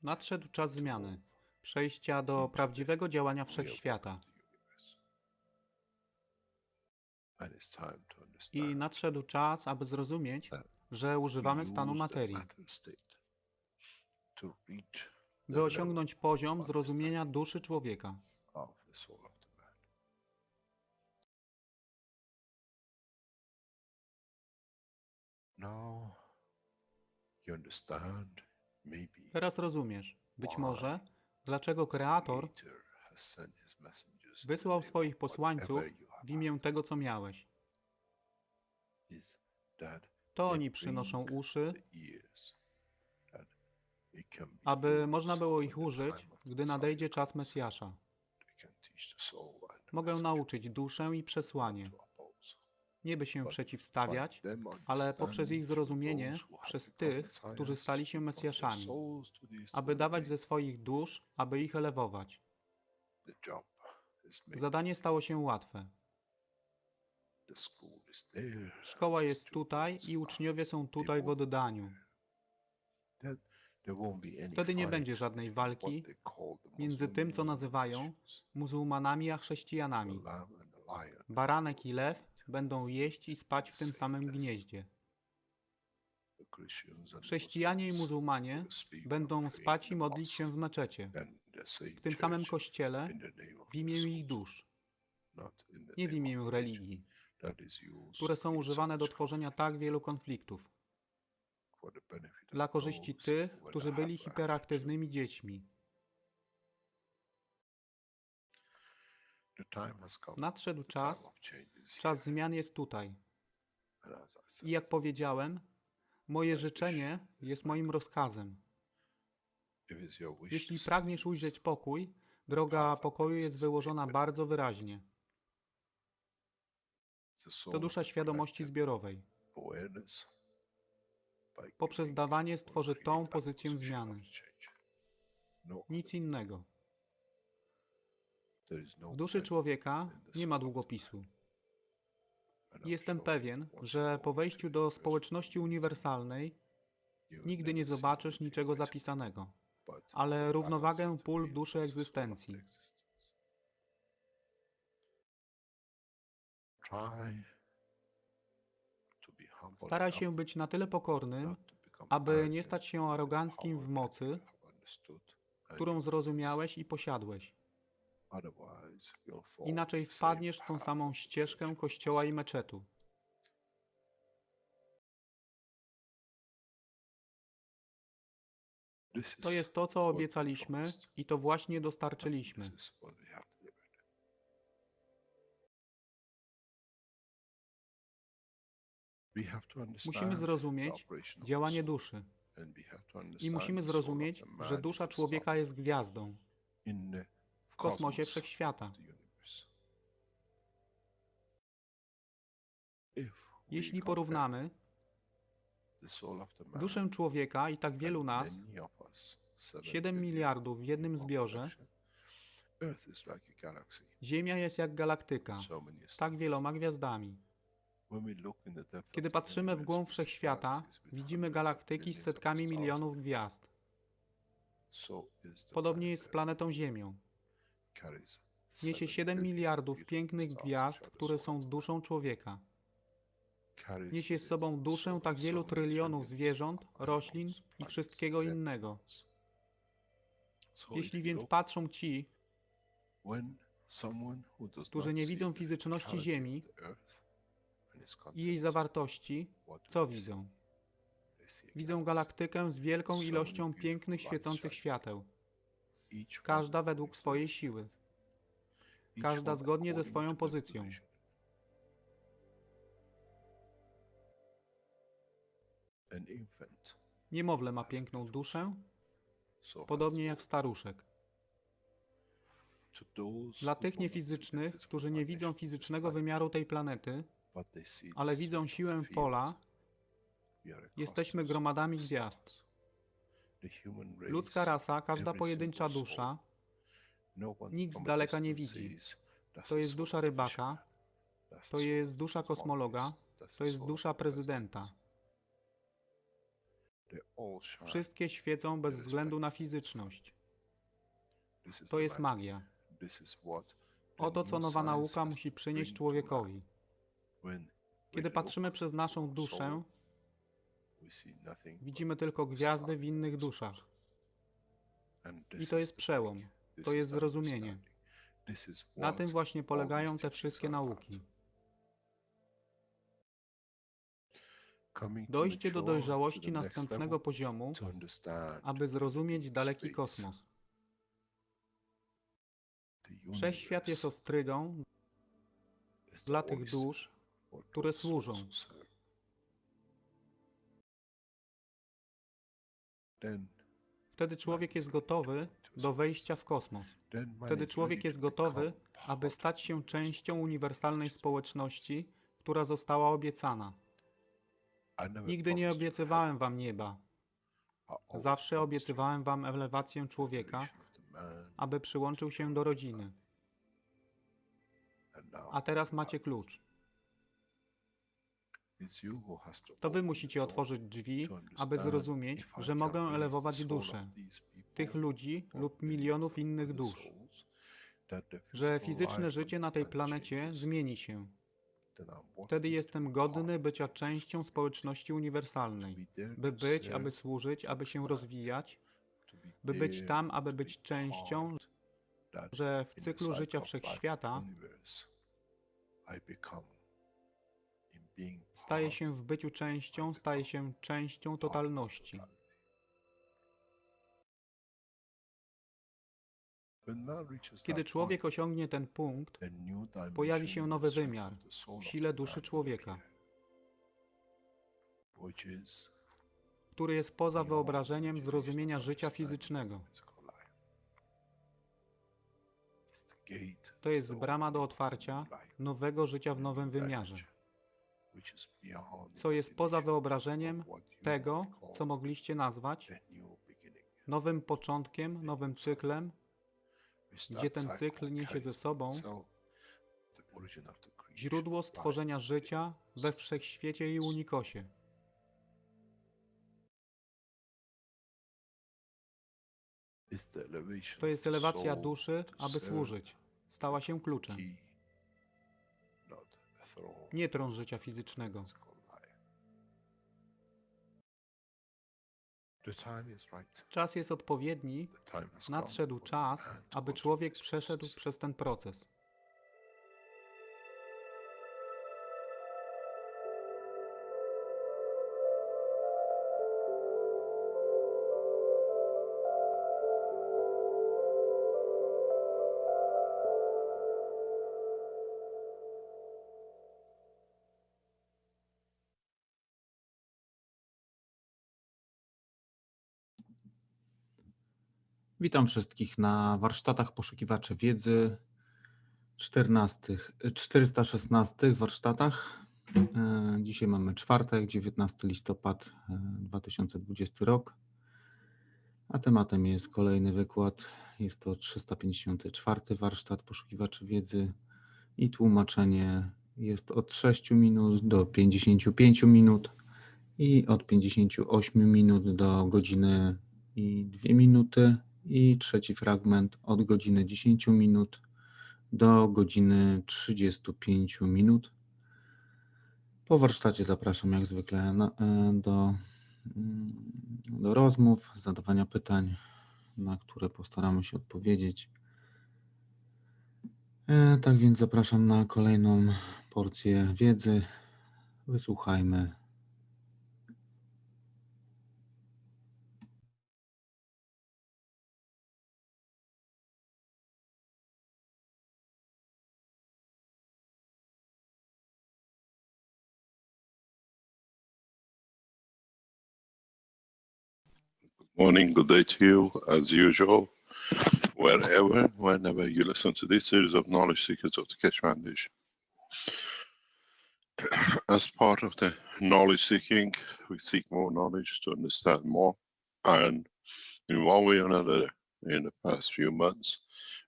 Nadszedł czas zmiany, przejścia do prawdziwego działania wszechświata. I nadszedł czas, aby zrozumieć, że używamy stanu materii, by osiągnąć poziom zrozumienia duszy człowieka. Teraz rozumiesz, być może, dlaczego Kreator wysłał swoich posłańców w imię tego, co miałeś. To oni przynoszą uszy, aby można było ich użyć, gdy nadejdzie czas Mesjasza. Mogę nauczyć duszę i przesłanie. Nie by się przeciwstawiać, ale poprzez ich zrozumienie, przez tych, którzy stali się Mesjaszami, aby dawać ze swoich dusz, aby ich elewować. Zadanie stało się łatwe. Szkoła jest tutaj i uczniowie są tutaj w oddaniu. Wtedy nie będzie żadnej walki między tym, co nazywają muzułmanami a chrześcijanami. Baranek i lew będą jeść i spać w tym samym gnieździe. Chrześcijanie i muzułmanie będą spać i modlić się w meczecie, w tym samym kościele, w imię ich dusz, nie w imię religii, które są używane do tworzenia tak wielu konfliktów, dla korzyści tych, którzy byli hiperaktywnymi dziećmi. Nadszedł czas zmian jest tutaj. I jak powiedziałem, moje życzenie jest moim rozkazem. Jeśli pragniesz ujrzeć pokój, droga pokoju jest wyłożona bardzo wyraźnie. To dusza świadomości zbiorowej. Poprzez dawanie stworzy tą pozycję zmiany. Nic innego. W duszy człowieka nie ma długopisu. Jestem pewien, że po wejściu do społeczności uniwersalnej nigdy nie zobaczysz niczego zapisanego, ale równowagę pól duszy egzystencji. Staraj się być na tyle pokornym, aby nie stać się aroganckim w mocy, którą zrozumiałeś i posiadłeś. Inaczej wpadniesz w tą samą ścieżkę kościoła i meczetu. To jest to, co obiecaliśmy i to właśnie dostarczyliśmy. Musimy zrozumieć działanie duszy i musimy zrozumieć, że dusza człowieka jest gwiazdą w kosmosie wszechświata. Jeśli porównamy duszę człowieka i tak wielu nas, 7 miliardów w jednym zbiorze, Ziemia jest jak galaktyka z tak wieloma gwiazdami. Kiedy patrzymy w głąb wszechświata, widzimy galaktyki z setkami milionów gwiazd. Podobnie jest z planetą Ziemią. Niesie 7 miliardów pięknych gwiazd, które są duszą człowieka. Niesie z sobą duszę tak wielu trylionów zwierząt, roślin i wszystkiego innego. Jeśli więc patrzą ci, którzy nie widzą fizyczności Ziemi i jej zawartości, co widzą? Widzą galaktykę z wielką ilością pięknych, świecących świateł. Każda według swojej siły. Każda zgodnie ze swoją pozycją. Niemowlę ma piękną duszę, podobnie jak staruszek. Dla tych niefizycznych, którzy nie widzą fizycznego wymiaru tej planety, ale widzą siłę pola, jesteśmy gromadami gwiazd. Ludzka rasa, każda pojedyncza dusza, nikt z daleka nie widzi. To jest dusza rybaka, to jest dusza kosmologa, to jest dusza prezydenta. Wszystkie świecą bez względu na fizyczność. To jest magia. Oto, co nowa nauka musi przynieść człowiekowi. Kiedy patrzymy przez naszą duszę, widzimy tylko gwiazdy w innych duszach. I to jest przełom. To jest zrozumienie. Na tym właśnie polegają te wszystkie nauki. Dojście do dojrzałości następnego poziomu, aby zrozumieć daleki kosmos. Wszechświat jest ostrygą dla tych dusz, które służą. Wtedy człowiek jest gotowy do wejścia w kosmos. Wtedy człowiek jest gotowy, aby stać się częścią uniwersalnej społeczności, która została obiecana. Nigdy nie obiecywałem wam nieba. Zawsze obiecywałem wam elewację człowieka, aby przyłączył się do rodziny. A teraz macie klucz. To wy musicie otworzyć drzwi, aby zrozumieć, że mogę elewować duszę tych ludzi lub milionów innych dusz, że fizyczne życie na tej planecie zmieni się. Wtedy jestem godny bycia częścią społeczności uniwersalnej, by być, aby służyć, aby się rozwijać, by być tam, aby być częścią, że w cyklu życia wszechświata staje się w byciu częścią, staje się częścią totalności. Kiedy człowiek osiągnie ten punkt, pojawi się nowy wymiar w sile duszy człowieka, który jest poza wyobrażeniem zrozumienia życia fizycznego. To jest brama do otwarcia nowego życia w nowym wymiarze, co jest poza wyobrażeniem tego, co mogliście nazwać nowym początkiem, nowym cyklem, gdzie ten cykl niesie ze sobą źródło stworzenia życia we wszechświecie i unikosie. To jest elewacja duszy, aby służyć. Stała się kluczem. Nie tron życia fizycznego. Czas jest odpowiedni. Nadszedł czas, aby człowiek przeszedł przez ten proces. Witam wszystkich na warsztatach poszukiwaczy wiedzy 416 warsztatach. Dzisiaj mamy czwartek, 19 listopad 2020 rok, a tematem jest kolejny wykład. Jest to 354 warsztat poszukiwaczy wiedzy i tłumaczenie jest od 6 minut do 55 minut i od 58 minut do godziny i 2 minuty. I trzeci fragment od godziny 10 minut do godziny 35 minut. Po warsztacie zapraszam jak zwykle do rozmów, zadawania pytań, na które postaramy się odpowiedzieć. Tak więc zapraszam na kolejną porcję wiedzy. Wysłuchajmy. Morning, good day to you, as usual, whenever you listen to this series of knowledge seekers of the Keshe Foundation. As part of the knowledge seeking, we seek more knowledge to understand more, and in one way or another, in the past few months,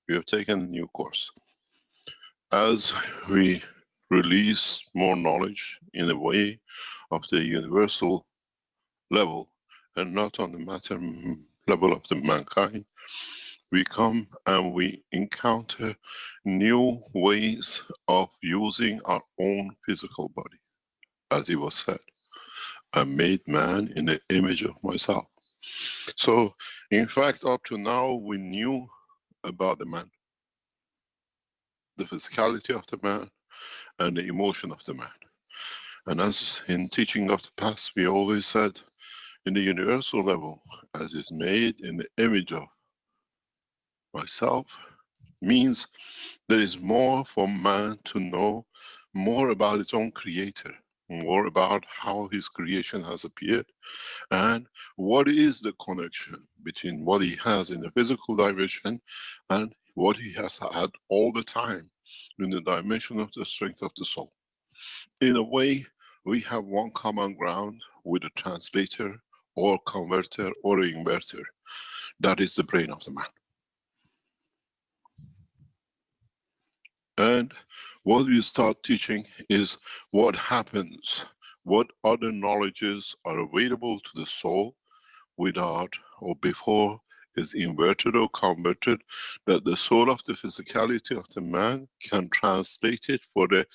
we have taken a new course. As we release more knowledge in a way of the universal level, and not on the matter level of the mankind, we come and we encounter new ways of using our own physical body. As it was said, I made man in the image of myself. So, in fact, up to now, we knew about the man, the physicality of the man, and the emotion of the man. And as in teaching of the past, we always said, in the universal level, as is made in the image of myself, means there is more for man to know, more about his own creator, more about how his creation has appeared, and what is the connection between what he has in the physical dimension and what he has had all the time in the dimension of the strength of the soul. In a way, we have one common ground with a translator or converter or inverter. That is the brain of the man. And what we start teaching is what happens, what other knowledges are available to the soul without or before is inverted or converted, that the soul of the physicality of the man can translate it for the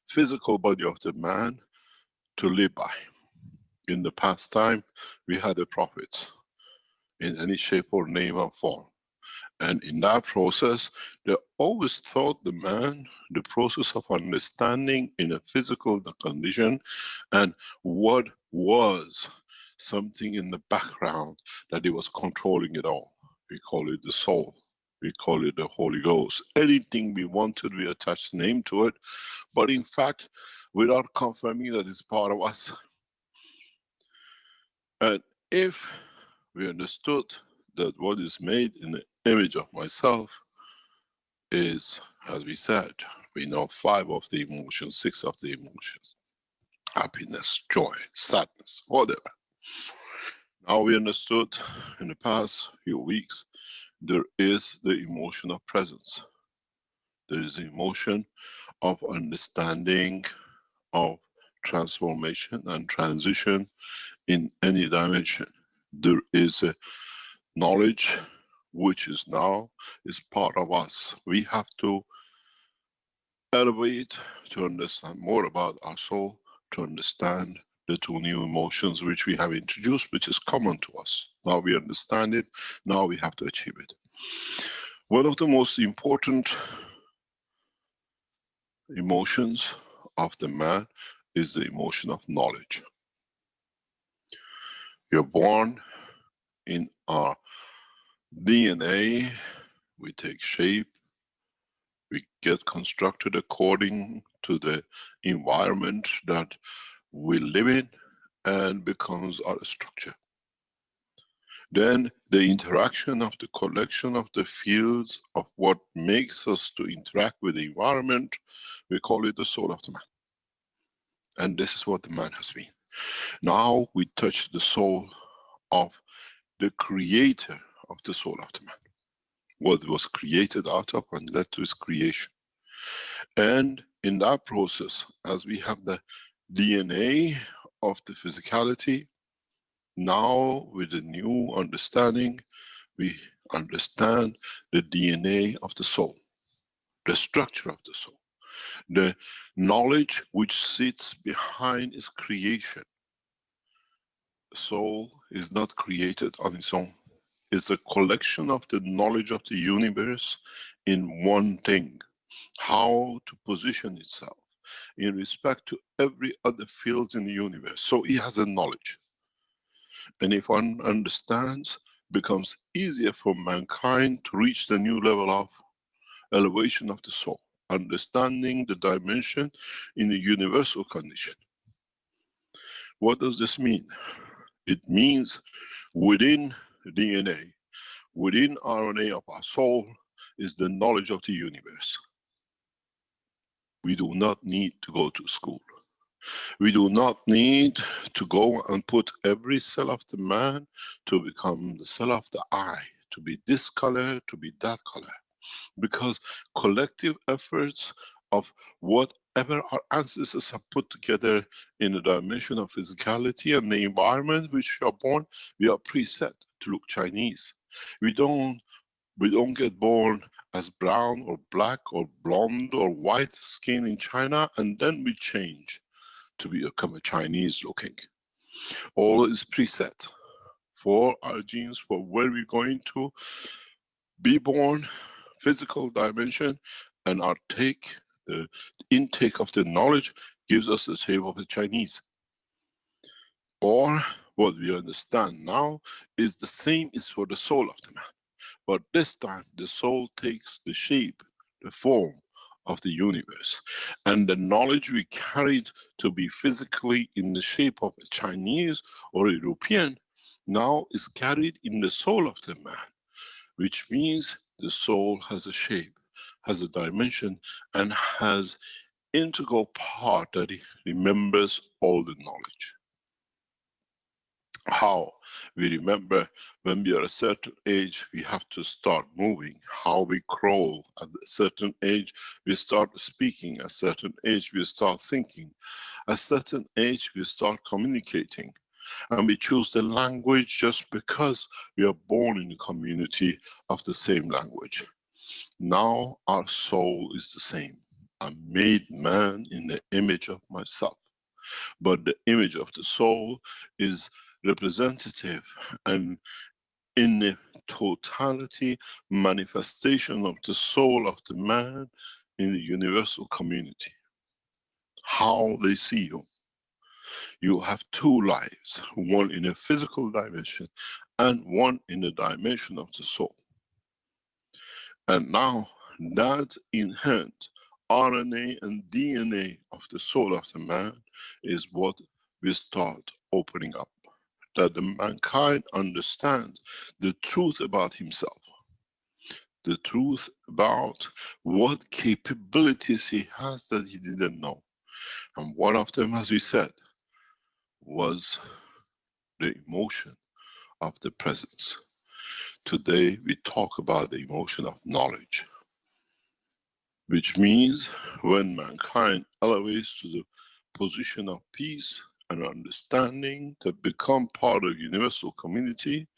physical body of the man to live by. In the past time, we had the prophets in any shape or name or form. And in that process, they always taught the man the process of understanding in a physical condition and what was something in the background that he was controlling it all. We call it the soul. We call it the Holy Ghost. Anything we wanted, we attached the name to it. But in fact, without confirming that it's part of us. And if we understood that what is made in the image of myself is, as we said, we know 5 of the emotions, 6 of the emotions. Happiness, joy, sadness, whatever. Now we understood in the past few weeks, there is the emotion of presence. There is the emotion of understanding, of transformation and transition in any dimension. There is a knowledge which is now is part of us. We have to elevate to understand more about our soul, to understand the 2 new emotions which we have introduced, which is common to us. Now we understand it, now we have to achieve it. One of the most important emotions of the man is the emotion of knowledge. You're born in our DNA, we take shape, we get constructed according to the environment that we live in and becomes our structure. Then the interaction of the collection of the fields of what makes us to interact with the environment, we call it the soul of the man. And this is what the man has been. Now we touch the soul of the creator of the soul of the man. What was created out of and led to its creation. And in that process, as we have the DNA of the physicality, now with the new understanding, we understand the DNA of the soul, the structure of the soul, the knowledge which sits behind its creation. The soul is not created on its own. It's a collection of the knowledge of the universe in one thing. How to position itself in respect to every other field in the universe. So it has a knowledge. And if one understands, becomes easier for mankind to reach the new level of elevation of the soul. Understanding the dimension in the universal condition. What does this mean? It means within DNA, within RNA of our soul is the knowledge of the universe. We do not need to go to school. We do not need to go and put every cell of the man to become the cell of the eye, to be this color, to be that color. Because collective efforts of whatever our ancestors have put together in the dimension of physicality and the environment which we are born, we are preset to look Chinese. We don't get born as brown or black or blonde or white skin in China and then we change to become a Chinese looking. All is preset for our genes, for where we're going to be born, physical dimension, and our the intake of the knowledge gives us the shape of the Chinese. Or what we understand now is the same is for the soul of the man. But this time the soul takes the shape, the form of the universe. And the knowledge we carried to be physically in the shape of a Chinese or European now is carried in the soul of the man, which means the soul has a shape, has a dimension, and has integral part that it remembers all the knowledge. How we remember when we are a certain age, we have to start moving. How we crawl at a certain age, we start speaking. At a certain age, we start thinking. At a certain age, we start communicating. And we choose the language just because we are born in a community of the same language. Now our soul is the same. I'm made man in the image of myself. But the image of the soul is representative and in the totality manifestation of the soul of the man in the universal community. How they see you. You have two lives, one in a physical dimension and one in the dimension of the soul. And now that inherent RNA and DNA of the soul of the man is what we start opening up. That the mankind understands the truth about himself. The truth about what capabilities he has that he didn't know. And one of them, as we said, was the emotion of the presence. Today we talk about the emotion of knowledge. Which means when mankind elevates to the position of peace and understanding that become part of universal community,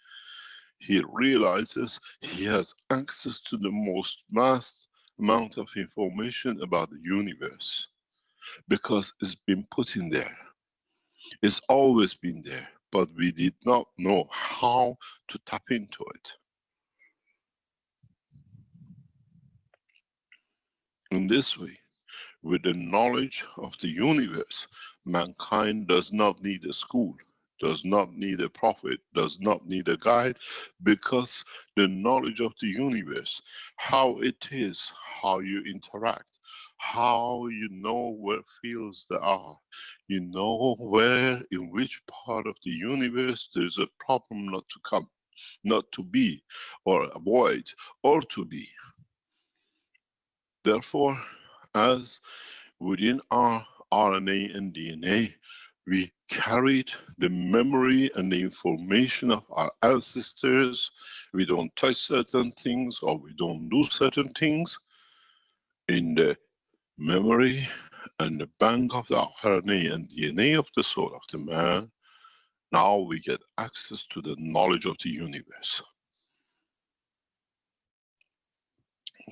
he realizes he has access to the most vast amount of information about the universe. Because it's been put in there. It's always been there, but we did not know how to tap into it. In this way, with the knowledge of the universe, mankind does not need a school, does not need a prophet, does not need a guide, because the knowledge of the universe, how it is, how you interact, how you know where fields there are, you know where, in which part of the universe there is a problem not to come, not to be, or avoid, or to be. Therefore, as within our RNA and DNA, we carried the memory and the information of our ancestors. We don't touch certain things or we don't do certain things. In the memory and the bank of the RNA and DNA of the soul of the man, now we get access to the knowledge of the universe.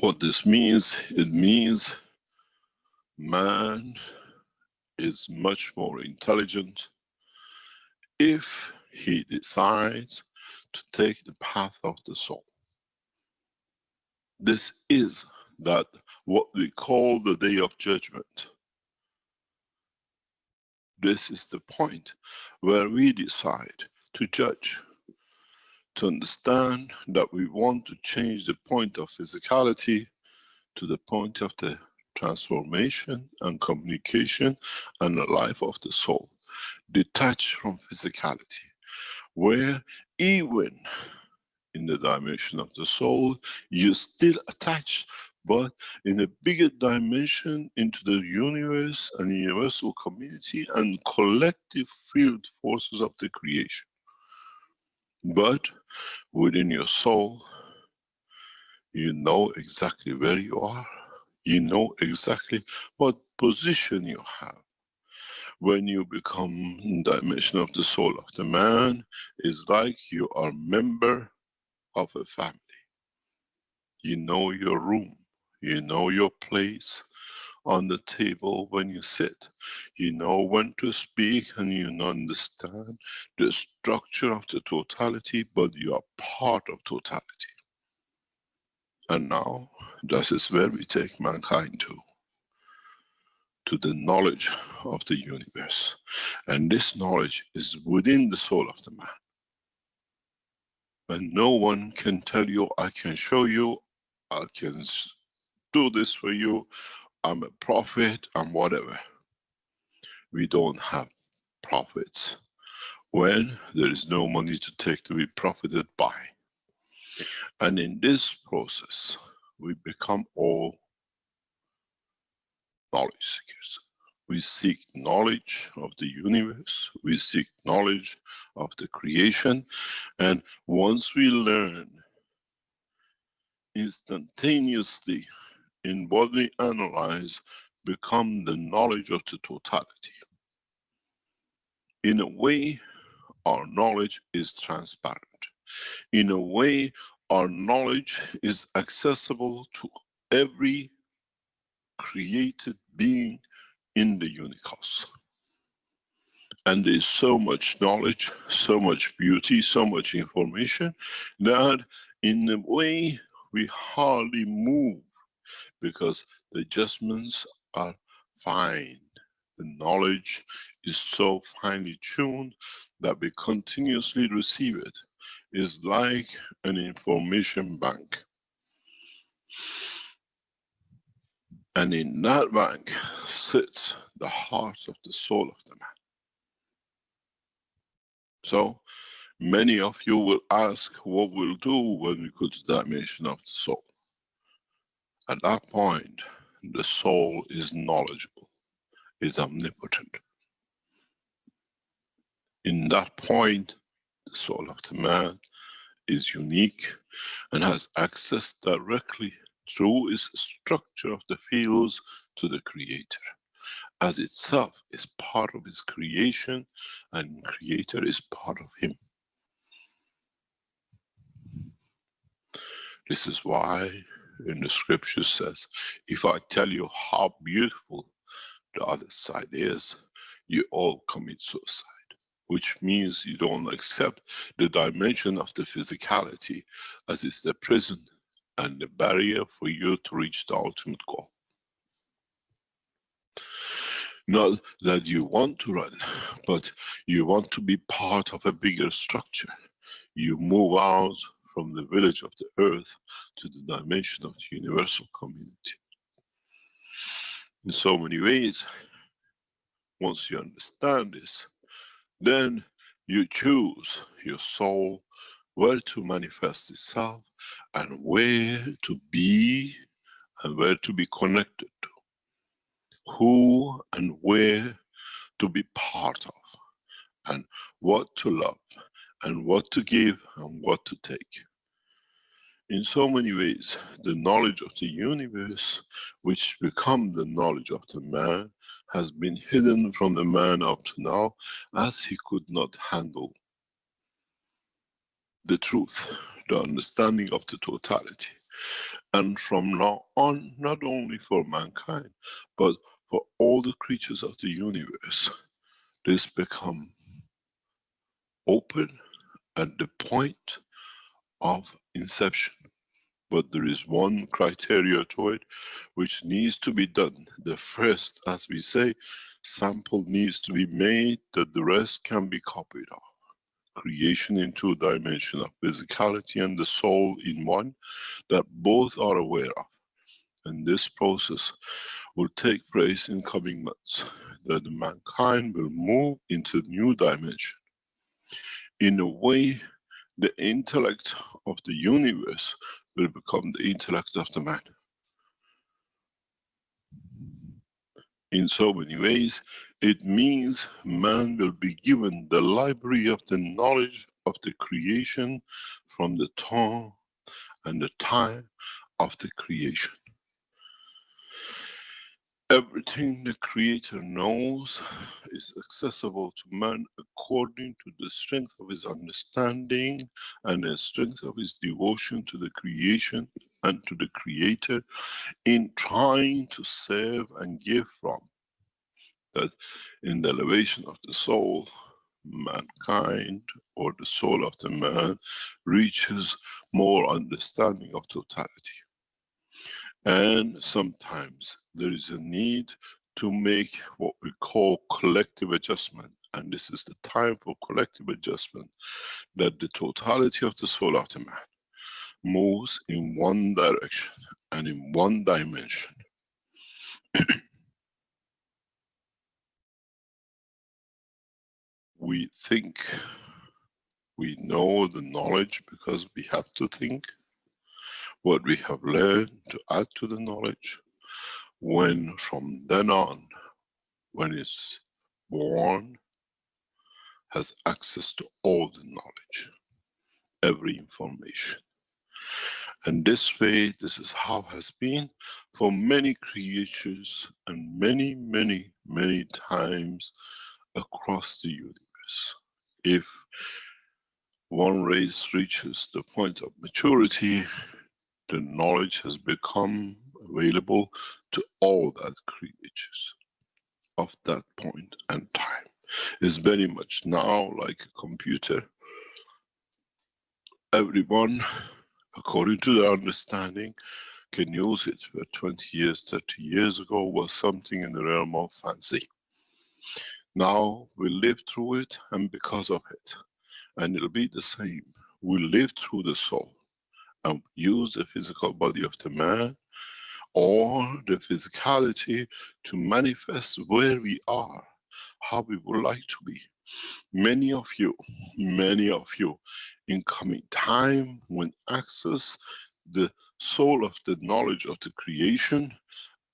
What this means, it means man is much more intelligent if he decides to take the path of the soul. This is that what we call the day of judgment. This is the point where we decide to judge, to understand that we want to change the point of physicality to the point of the transformation and communication and the life of the soul, detached from physicality, where even in the dimension of the soul, you're still attached, but in a bigger dimension into the universe and universal community and collective field forces of the creation. But within your soul, you know exactly where you are, You know exactly what position you have. When you become dimension of the soul of the man, it's like you are member of a family. You know your room, you know your place on the table when you sit. You know when to speak and you understand the structure of the totality, but you are part of totality. And now, that is where we take mankind to the knowledge of the universe. And this knowledge is within the soul of the man. And no one can tell you, I can show you, I can do this for you, I'm a prophet, and whatever. We don't have prophets when there is no money to take to be profited by. And in this process, we become all knowledge seekers. We seek knowledge of the universe, we seek knowledge of the creation, and once we learn instantaneously in what we analyze, become the knowledge of the totality. In a way, our knowledge is transparent. In a way, our knowledge is accessible to every created being in the universe. And there is so much knowledge, so much beauty, so much information that in a way we hardly move because the adjustments are fine. The knowledge is so finely tuned that we continuously receive it. It's like an information bank. And in that bank sits the heart of the soul of the man. So many of you will ask what we'll do when we go to the dimension of the soul. At that point, the soul is knowledgeable, is omnipotent. In that point, the soul of the man is unique and has access directly through its structure of the fields to the Creator, as itself is part of its creation and Creator is part of him. This is why in the scripture says, if I tell you how beautiful the other side is, you all commit suicide. Which means you don't accept the dimension of the physicality as it's the prison and the barrier for you to reach the ultimate goal. Not that you want to run, but you want to be part of a bigger structure. You move out from the village of the earth to the dimension of the universal community. In so many ways, once you understand this, then you choose your soul where to manifest itself and where to be and where to be connected to. Who and where to be part of, and what to love, and what to give and what to take. In so many ways, the knowledge of the universe, which becomes the knowledge of the man, has been hidden from the man up to now, as he could not handle the truth, the understanding of the totality. And from now on, not only for mankind, but for all the creatures of the universe, this become open at the point of inception. But there is one criteria to it which needs to be done. The first, as we say, sample needs to be made that the rest can be copied off. Creation in 2 dimensions of physicality and the soul in one, that both are aware of. And this process will take place in coming months, that mankind will move into a new dimension. In a way, the intellect of the universe will become the intellect of the man. In so many ways, it means man will be given the library of the knowledge of the creation from the tone and the time of the creation. Everything the Creator knows is accessible to man according to the strength of his understanding and the strength of his devotion to the creation and to the Creator in trying to serve and give from. That in the elevation of the soul, mankind or the soul of the man reaches more understanding of totality. And sometimes there is a need to make what we call collective adjustment. And this is the time for collective adjustment, that the totality of the soul of the man moves in one direction and in one dimension. We think we know the knowledge because we have to think. What we have learned to add to the knowledge. When from then on, when it's born, has access to all the knowledge, every information. And this way, this is how it has been for many creatures and many, many, many times across the universe. If one race reaches the point of maturity, the knowledge has become available to all that creatures of that point and time. It's very much now like a computer. Everyone, according to their understanding, can use it. But 20 years, 30 years ago was something in the realm of fancy. Now we live through it and because of it. And it'll be the same. We live through the soul and use the physical body of the man or the physicality to manifest where we are, how we would like to be. Many of you in coming time will access the soul of the knowledge of the creation,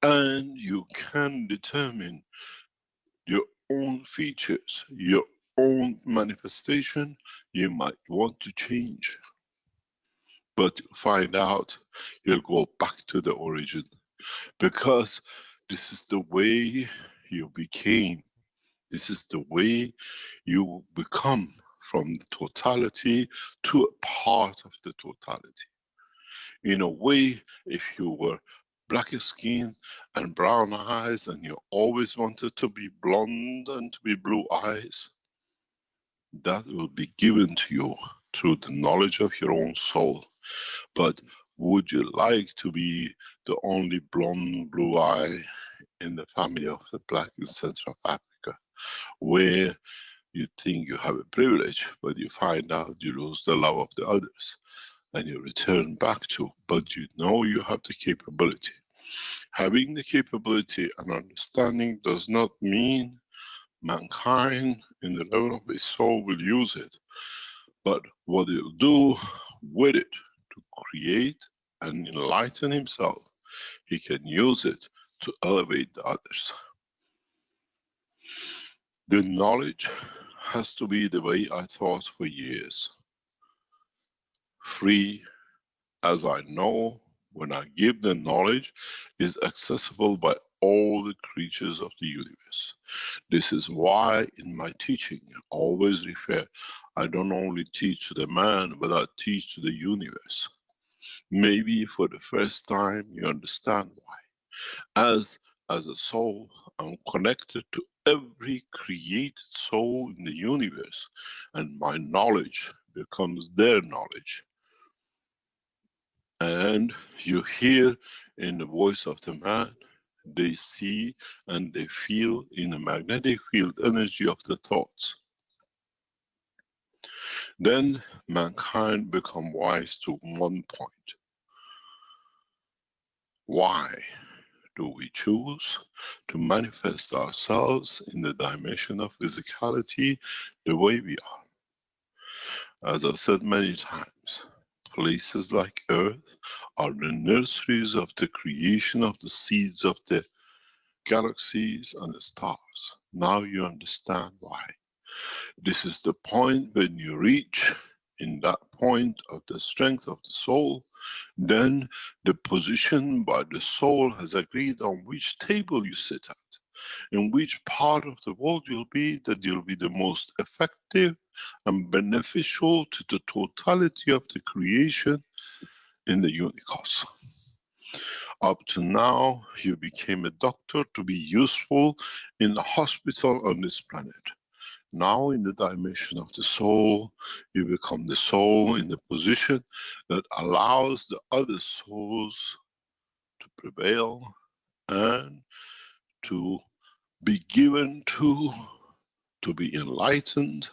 and you can determine your own features, your own manifestation. You might want to change, but find out you'll go back to the origin, because this is the way you became. This is the way you become from the totality to a part of the totality. In a way, if you were black skin and brown eyes and you always wanted to be blonde and to be blue eyes, that will be given to you through the knowledge of your own soul. But would you like to be the only blonde blue eye in the family of the black in Central Africa, where you think you have a privilege, but you find out you lose the love of the others, and you return back to, but you know you have the capability. Having the capability and understanding does not mean mankind in the level of his soul will use it, but what he'll do with it to create and enlighten himself, he can use it to elevate the others. The knowledge has to be the way I thought for years. Free, as I know, when I give the knowledge, is accessible by all the creatures of the universe. This is why in my teaching I always refer, I don't only teach to the man, but I teach to the universe. Maybe for the first time you understand why. As a soul, I'm connected to every created soul in the universe, and my knowledge becomes their knowledge. And you hear in the voice of the man, they see and they feel in the magnetic field energy of the thoughts. Then mankind become wise to one point. Why do we choose to manifest ourselves in the dimension of physicality the way we are? As I've said many times, places like Earth are the nurseries of the creation of the seeds of the galaxies and the stars. Now you understand why. This is the point when you reach, in that point of the strength of the soul, then the position by the soul has agreed on which table you sit at, in which part of the world you'll be, that you'll be the most effective and beneficial to the totality of the creation in the universe. Up to now, you became a doctor to be useful in a hospital on this planet. Now in the dimension of the soul, you become the soul in the position that allows the other souls to prevail and to be given to be enlightened,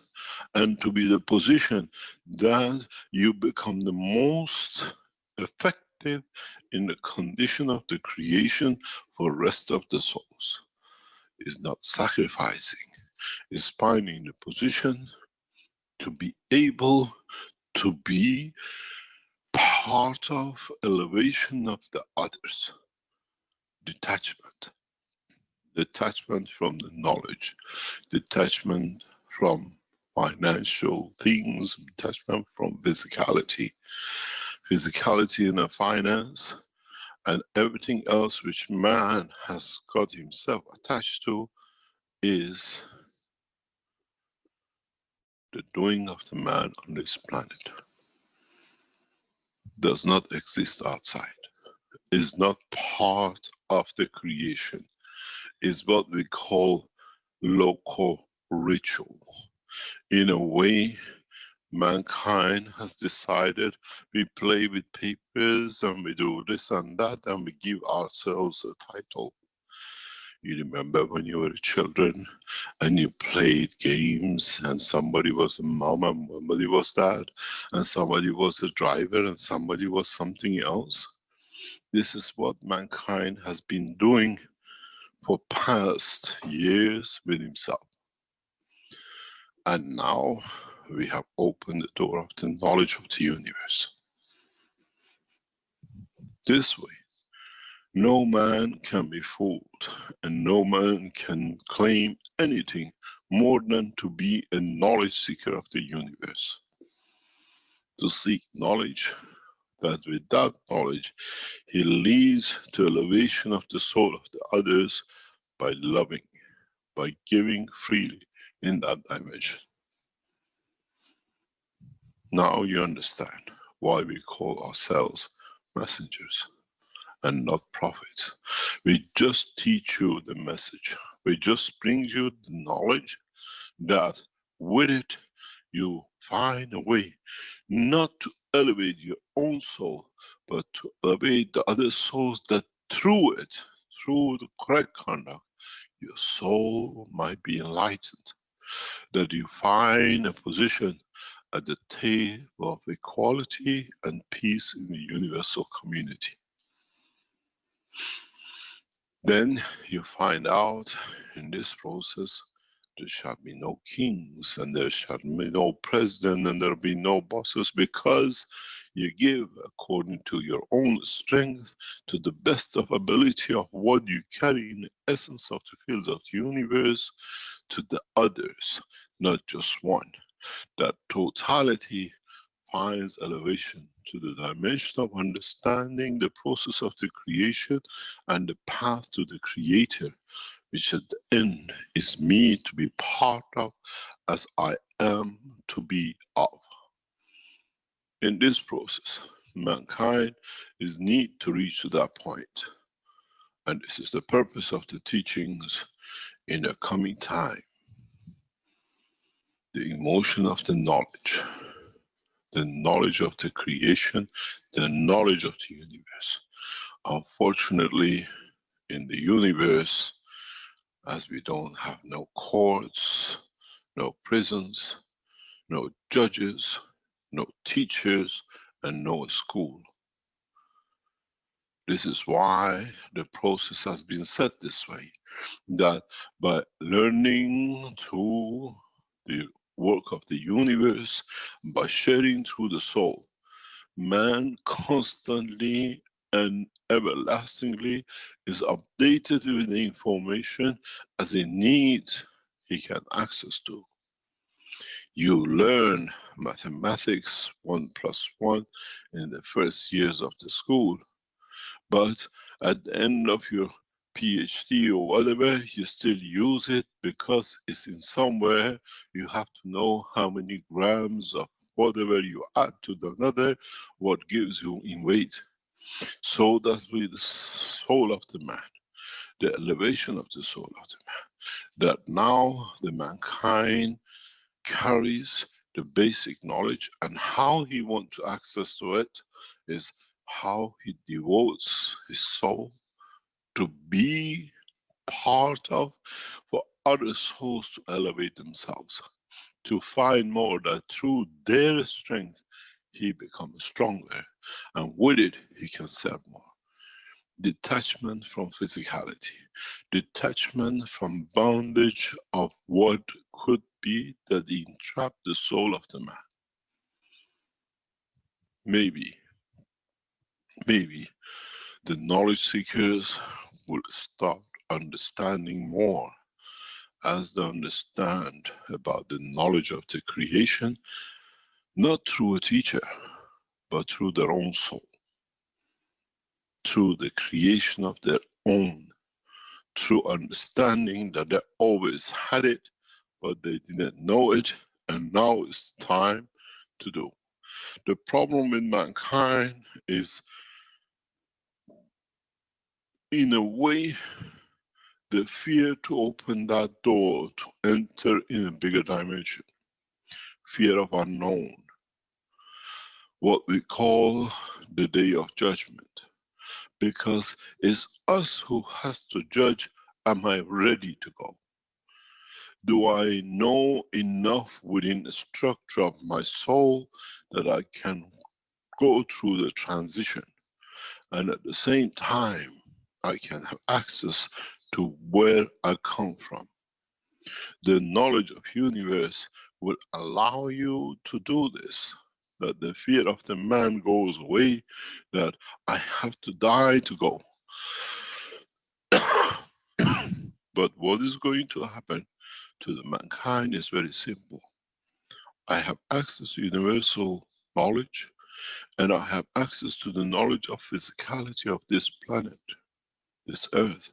and to be the position that you become the most effective in the condition of the creation for rest of the souls. Is not sacrificing, is finding the position to be able to be part of elevation of the others. Detachment. Detachment from the knowledge, detachment from financial things, detachment from physicality. Physicality and finance and everything else which man has got himself attached to is the doing of the man on this planet. Does not exist outside. Is not part of the creation. Is what we call local ritual. In a way, mankind has decided we play with papers and we do this and that and we give ourselves a title. You remember when you were children and you played games and somebody was a mom and somebody was dad and somebody was a driver and somebody was something else? This is what mankind has been doing for past years with himself. And now we have opened the door of the knowledge of the universe. This way, no man can be fooled and no man can claim anything more than to be a knowledge seeker of the universe. To seek knowledge, that with that knowledge, he leads to elevation of the soul of the others by loving, by giving freely in that dimension. Now you understand why we call ourselves messengers and not prophets. We just teach you the message. We just bring you the knowledge that with it you find a way not to elevate your own soul, but to elevate the other souls, that through it, through the correct conduct, your soul might be enlightened. That you find a position at the table of equality and peace in the universal community. Then you find out in this process there shall be no kings and there shall be no president and there will be no bosses, because you give according to your own strength, to the best of ability of what you carry in the essence of the fields of the universe, to the others, not just one. That totality finds elevation to the dimension of understanding the process of the creation and the path to the creator, which at the end is me to be part of, as I am to be of. In this process, mankind is need to reach to that point. And this is the purpose of the teachings in the coming time. The emotion of the knowledge of the creation, the knowledge of the universe. Unfortunately, in the universe, as we don't have no courts, no prisons, no judges, no teachers, and no school. This is why the process has been set this way, that by learning through the work of the universe, by sharing through the soul, man constantly and everlastingly is updated with the information as he needs, he can access to. You learn mathematics 1 + 1 in the first years of the school, but at the end of your PhD or whatever, you still use it because it's in somewhere. You have to know how many grams of whatever you add to the another, what gives you in weight. So that with the soul of the man, the elevation of the soul of the man, that now the mankind carries the basic knowledge, and how he wants to access to it is how he devotes his soul to be part of, for other souls to elevate themselves, to find more that through their strength he becomes stronger, and with it he can serve more. Detachment from physicality, detachment from bondage of what could be that entrap the soul of the man. Maybe the knowledge seekers will start understanding more as they understand about the knowledge of the creation, not through a teacher, but through their own soul, through the creation of their own, through understanding that they always had it, but they didn't know it, and now it's time to do. The problem with mankind is, in a way, the fear to open that door to enter in a bigger dimension. Fear of unknown. What we call the day of judgment. Because it's us who has to judge, am I ready to go? Do I know enough within the structure of my soul that I can go through the transition, and at the same time I can have access to where I come from? The knowledge of universe will allow you to do this, that the fear of the man goes away, that I have to die to go. But what is going to happen to the mankind is very simple. I have access to universal knowledge, and I have access to the knowledge of physicality of this planet, this earth.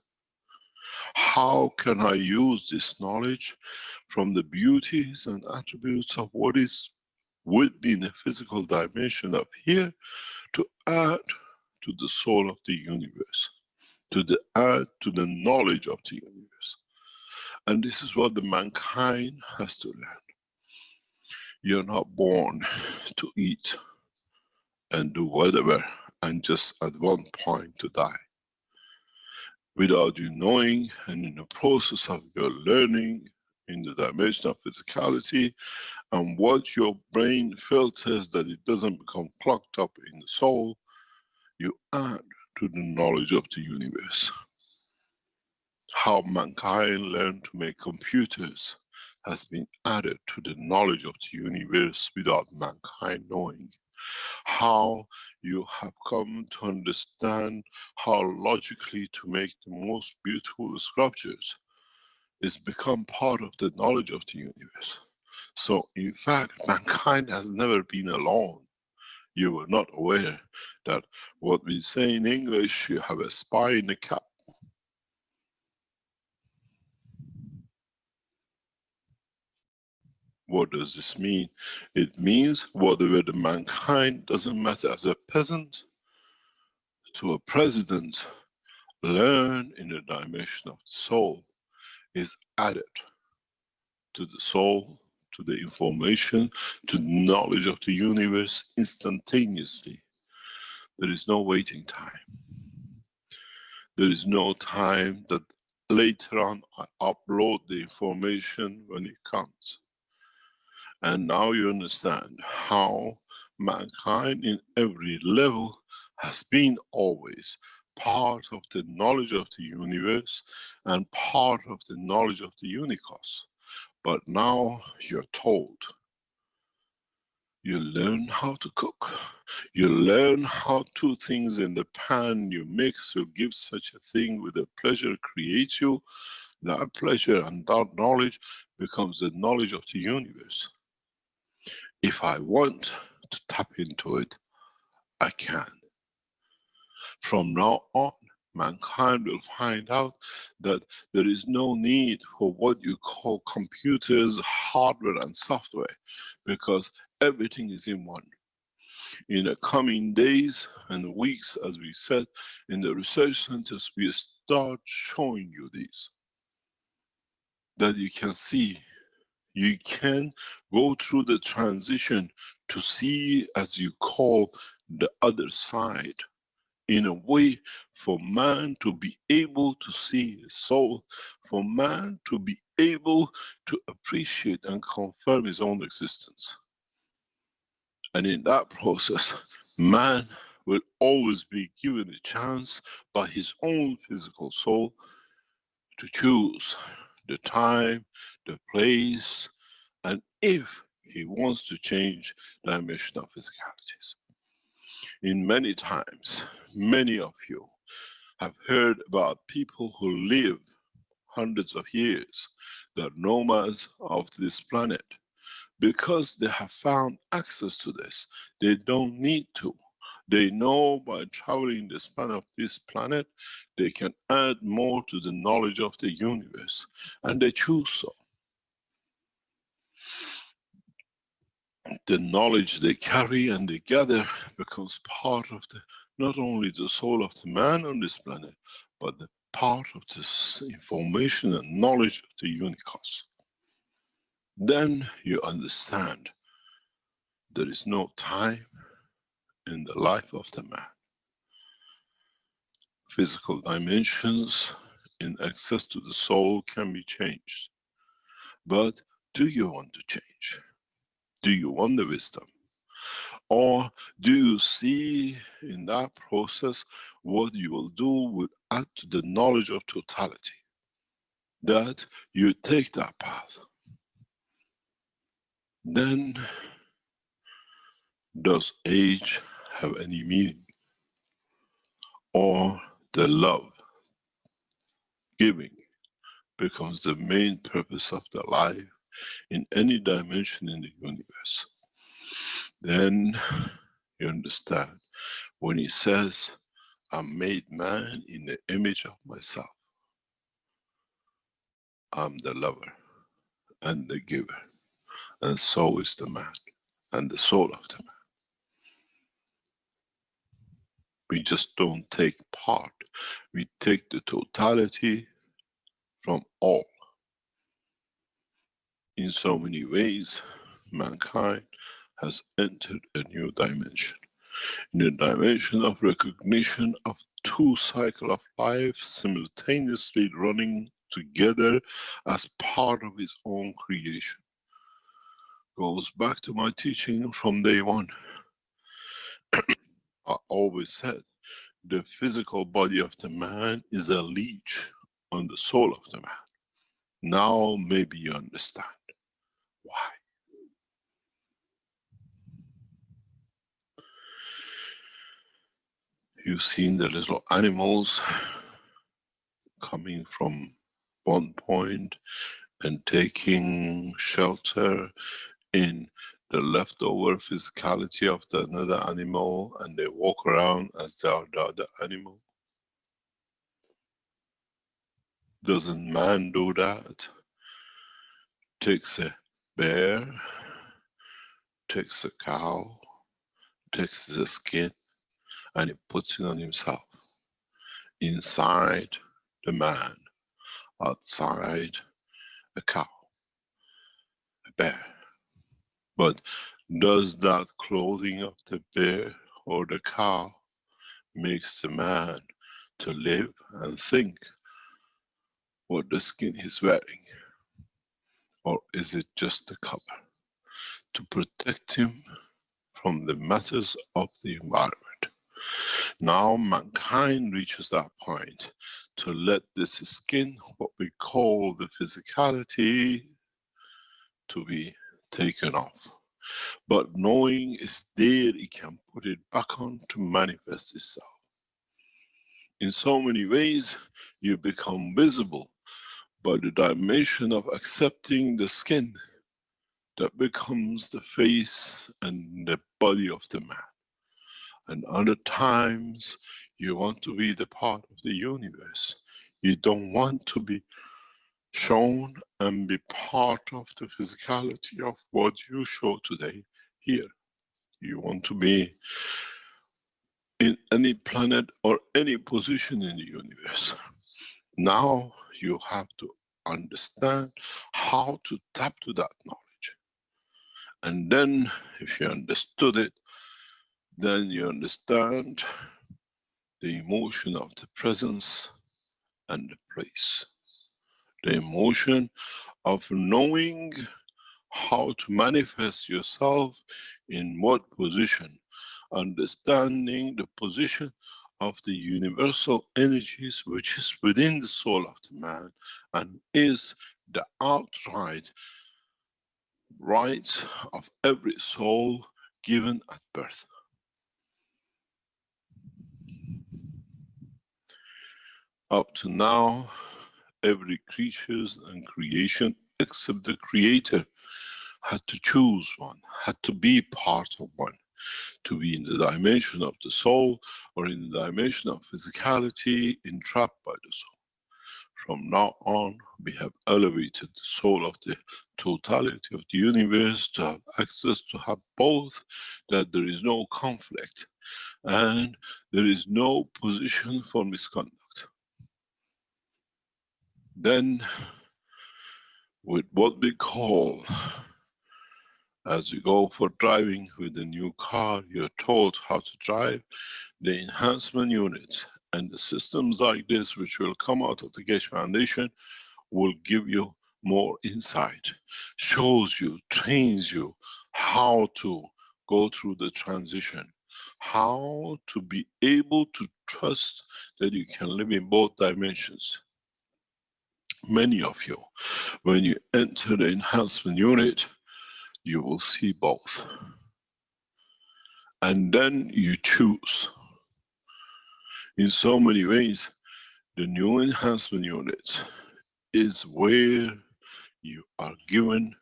How can I use this knowledge from the beauties and attributes of what is within the physical dimension up here to add to the soul of the universe, to add to the knowledge of the universe? And this is what the mankind has to learn. You're not born to eat and do whatever and just at one point to die. Without you knowing, and in the process of your learning in the dimension of physicality, and what your brain filters that it doesn't become clogged up in the soul, you add to the knowledge of the universe. How mankind learned to make computers has been added to the knowledge of the universe without mankind knowing. How you have come to understand how logically to make the most beautiful sculptures is become part of the knowledge of the universe. So in fact, mankind has never been alone. You were not aware that what we say in English, you have a spy in the cap. What does this mean? It means whatever the mankind, doesn't matter as a peasant to a president, learn in the dimension of the soul is added to the soul, to the information, to the knowledge of the universe instantaneously. There is no waiting time. There is no time that later on I upload the information when it comes. And now you understand how mankind in every level has been always part of the knowledge of the universe and part of the knowledge of the unicos. But now you're told, you learn how to cook. You learn how two things in the pan you mix will give such a thing with a pleasure creates you. That pleasure and that knowledge becomes the knowledge of the universe. If I want to tap into it, I can. From now on, mankind will find out that there is no need for what you call computers, hardware and software, because everything is in one. In the coming days and weeks, as we said, in the research centers, we start showing you this. That you can see, you can go through the transition to see, as you call, the other side, in a way for man to be able to see his soul, for man to be able to appreciate and confirm his own existence. And in that process, man will always be given a chance by his own physical soul to choose the time, the place, and if he wants to change dimension of physicalities. In many times, many of you have heard about people who live hundreds of years, the nomads of this planet. Because they have found access to this, they don't need to. They know by traveling the span of this planet, they can add more to the knowledge of the universe, and they choose so. The knowledge they carry and they gather becomes part of the, not only the soul of the man on this planet, but the part of this information and knowledge of the unicos. Then you understand there is no time in the life of the man. Physical dimensions in access to the soul can be changed. But do you want to change? Do you want the wisdom? Or do you see in that process what you will do will add to the knowledge of totality? That you take that path. Then does age have any meaning? Or the love, giving, becomes the main purpose of the life in any dimension in the universe? Then you understand when he says, I made man in the image of myself. I'm the lover and the giver, and so is the man and the soul of the man. We just don't take part, we take the totality from all. In so many ways, mankind has entered a new dimension. In the dimension of recognition of two cycles of life simultaneously running together as part of his own creation. Goes back to my teaching from day one. I always said, the physical body of the man is a leech on the soul of the man. Now maybe you understand why. You've seen the little animals coming from one point and taking shelter in the leftover physicality of the another animal, and they walk around as they are the other animal. Doesn't man do that? Takes a bear, takes a cow, takes the skin, and he puts it on himself. Inside the man, outside a cow, a bear. But does that clothing of the bear or the cow makes the man to live and think what the skin is wearing? Or is it just a cover to protect him from the matters of the environment? Now mankind reaches that point to let this skin, what we call the physicality, to be taken off. But knowing it's there, it can put it back on to manifest itself. In so many ways, you become visible by the dimension of accepting the skin that becomes the face and the body of the man. And other times you want to be the part of the universe. You don't want to be shown and be part of the physicality of what you show today here. You want to be in any planet or any position in the universe. Now you have to understand how to tap to that knowledge. And then if you understood it, then you understand the emotion of the presence and the place. The emotion of knowing how to manifest yourself in what position, understanding the position of the universal energies which is within the soul of the man and is the outright rights of every soul given at birth. Up to now, every creature and creation except the Creator had to choose one, had to be part of one, to be in the dimension of the soul or in the dimension of physicality entrapped by the soul. From now on, we have elevated the soul of the totality of the universe to have access to have both, that there is no conflict and there is no position for misconduct. Then, with what we call, as we go for driving with a new car, you're taught how to drive, the enhancement units and the systems like this which will come out of the Keshe Foundation will give you more insight, shows you, trains you how to go through the transition, how to be able to trust that you can live in both dimensions. Many of you, when you enter the enhancement unit, you will see both. And then you choose. In so many ways, the new enhancement unit is where you are given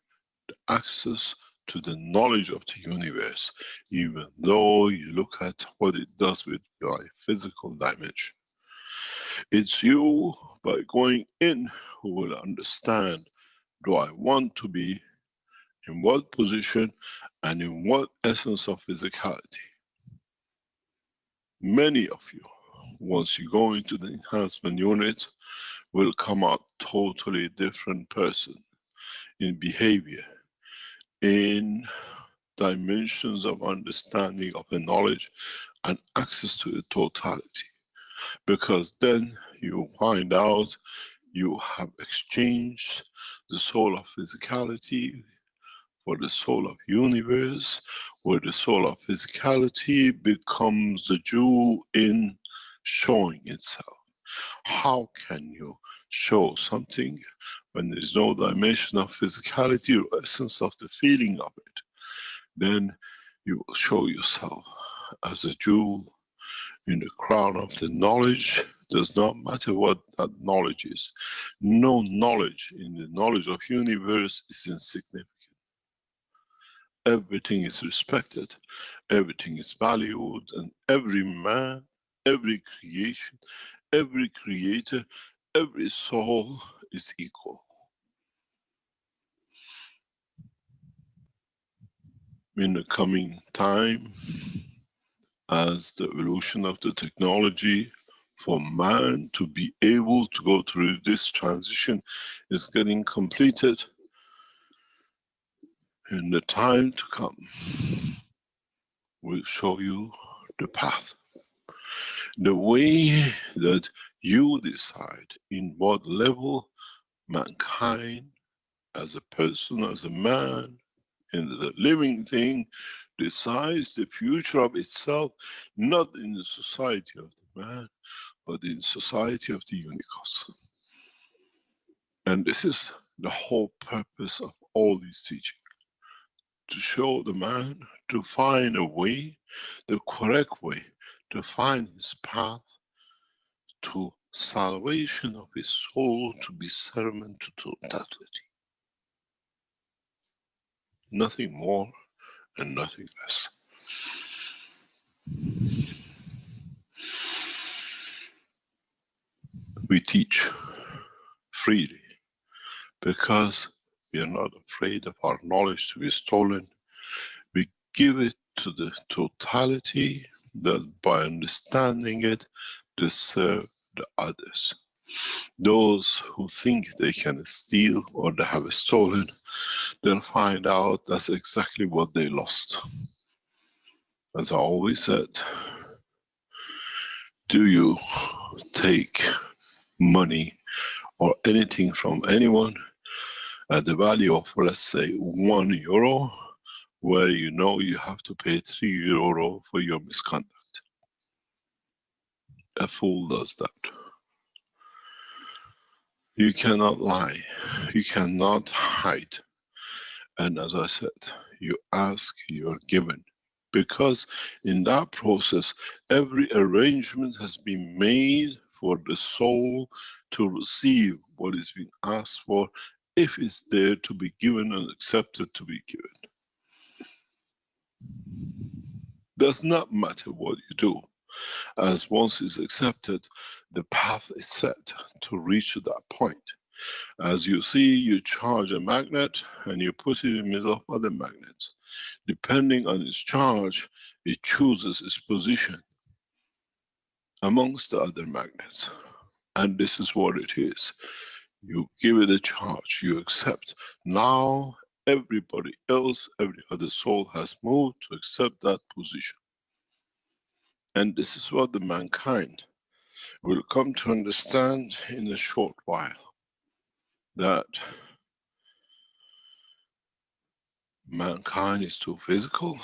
the access to the knowledge of the universe, even though you look at what it does with your physical dimension. It's you, by going in, who will understand, do I want to be in what position and in what essence of physicality. Many of you, once you go into the enhancement unit, will come out totally different person in behavior, in dimensions of understanding of the knowledge and access to the totality. Because then you find out you have exchanged the soul of physicality for the soul of universe, where the soul of physicality becomes the jewel in showing itself. How can you show something when there is no dimension of physicality or essence of the feeling of it? Then you will show yourself as a jewel in the crown of the knowledge. Does not matter what that knowledge is. No knowledge in the knowledge of universe is insignificant. Everything is respected, everything is valued, and every man, every creation, every creator, every soul is equal. In the coming time, as the evolution of the technology for man to be able to go through this transition is getting completed, in the time to come, we'll show you the path. The way that you decide in what level mankind, as a person, as a man, in the living thing, decides the future of itself, not in the society of the man, but in the society of the universe. And this is the whole purpose of all these teachings. To show the man to find a way, the correct way, to find his path to salvation of his soul, to be servant to totality. nothing more and nothing less. We teach freely because we are not afraid of our knowledge to be stolen. We give it to the totality that by understanding it, they serve the others. Those who think they can steal or they have stolen, they'll find out that's exactly what they lost. As I always said, do you take money or anything from anyone at the value of, let's say, €1, where you know you have to pay €3 for your misconduct? A fool does that. You cannot lie, you cannot hide. And as I said, you ask, you are given. Because in that process, every arrangement has been made for the soul to receive what is being asked for, if it's there to be given and accepted to be given. Does not matter what you do, as once it's accepted, the path is set to reach that point. As you see, you charge a magnet and you put it in the middle of other magnets. Depending on its charge, it chooses its position amongst the other magnets. And this is what it is. You give it a charge, you accept. Now everybody else, every other soul has moved to accept that position. And this is what the mankind will come to understand in a short while. That mankind is too physical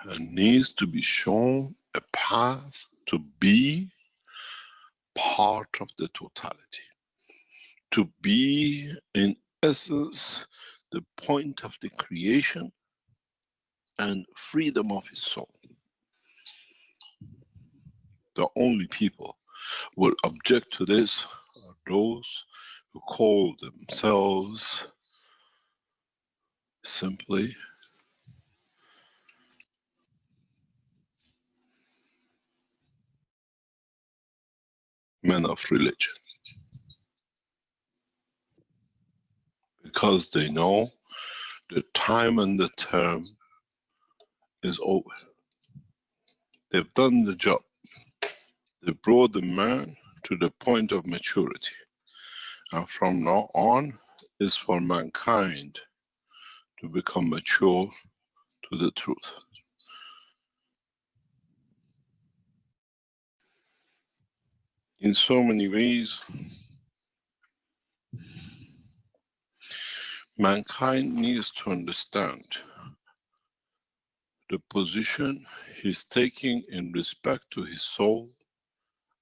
and needs to be shown a path to be part of the totality. To be, in essence, the point of the creation and freedom of his soul. The only people who will object to this are those who call themselves simply men of religion. Because they know the time and the term is over. They've done the job. They brought the man to the point of maturity. And from now on, is for mankind to become mature to the truth. In so many ways, mankind needs to understand the position he's taking in respect to his soul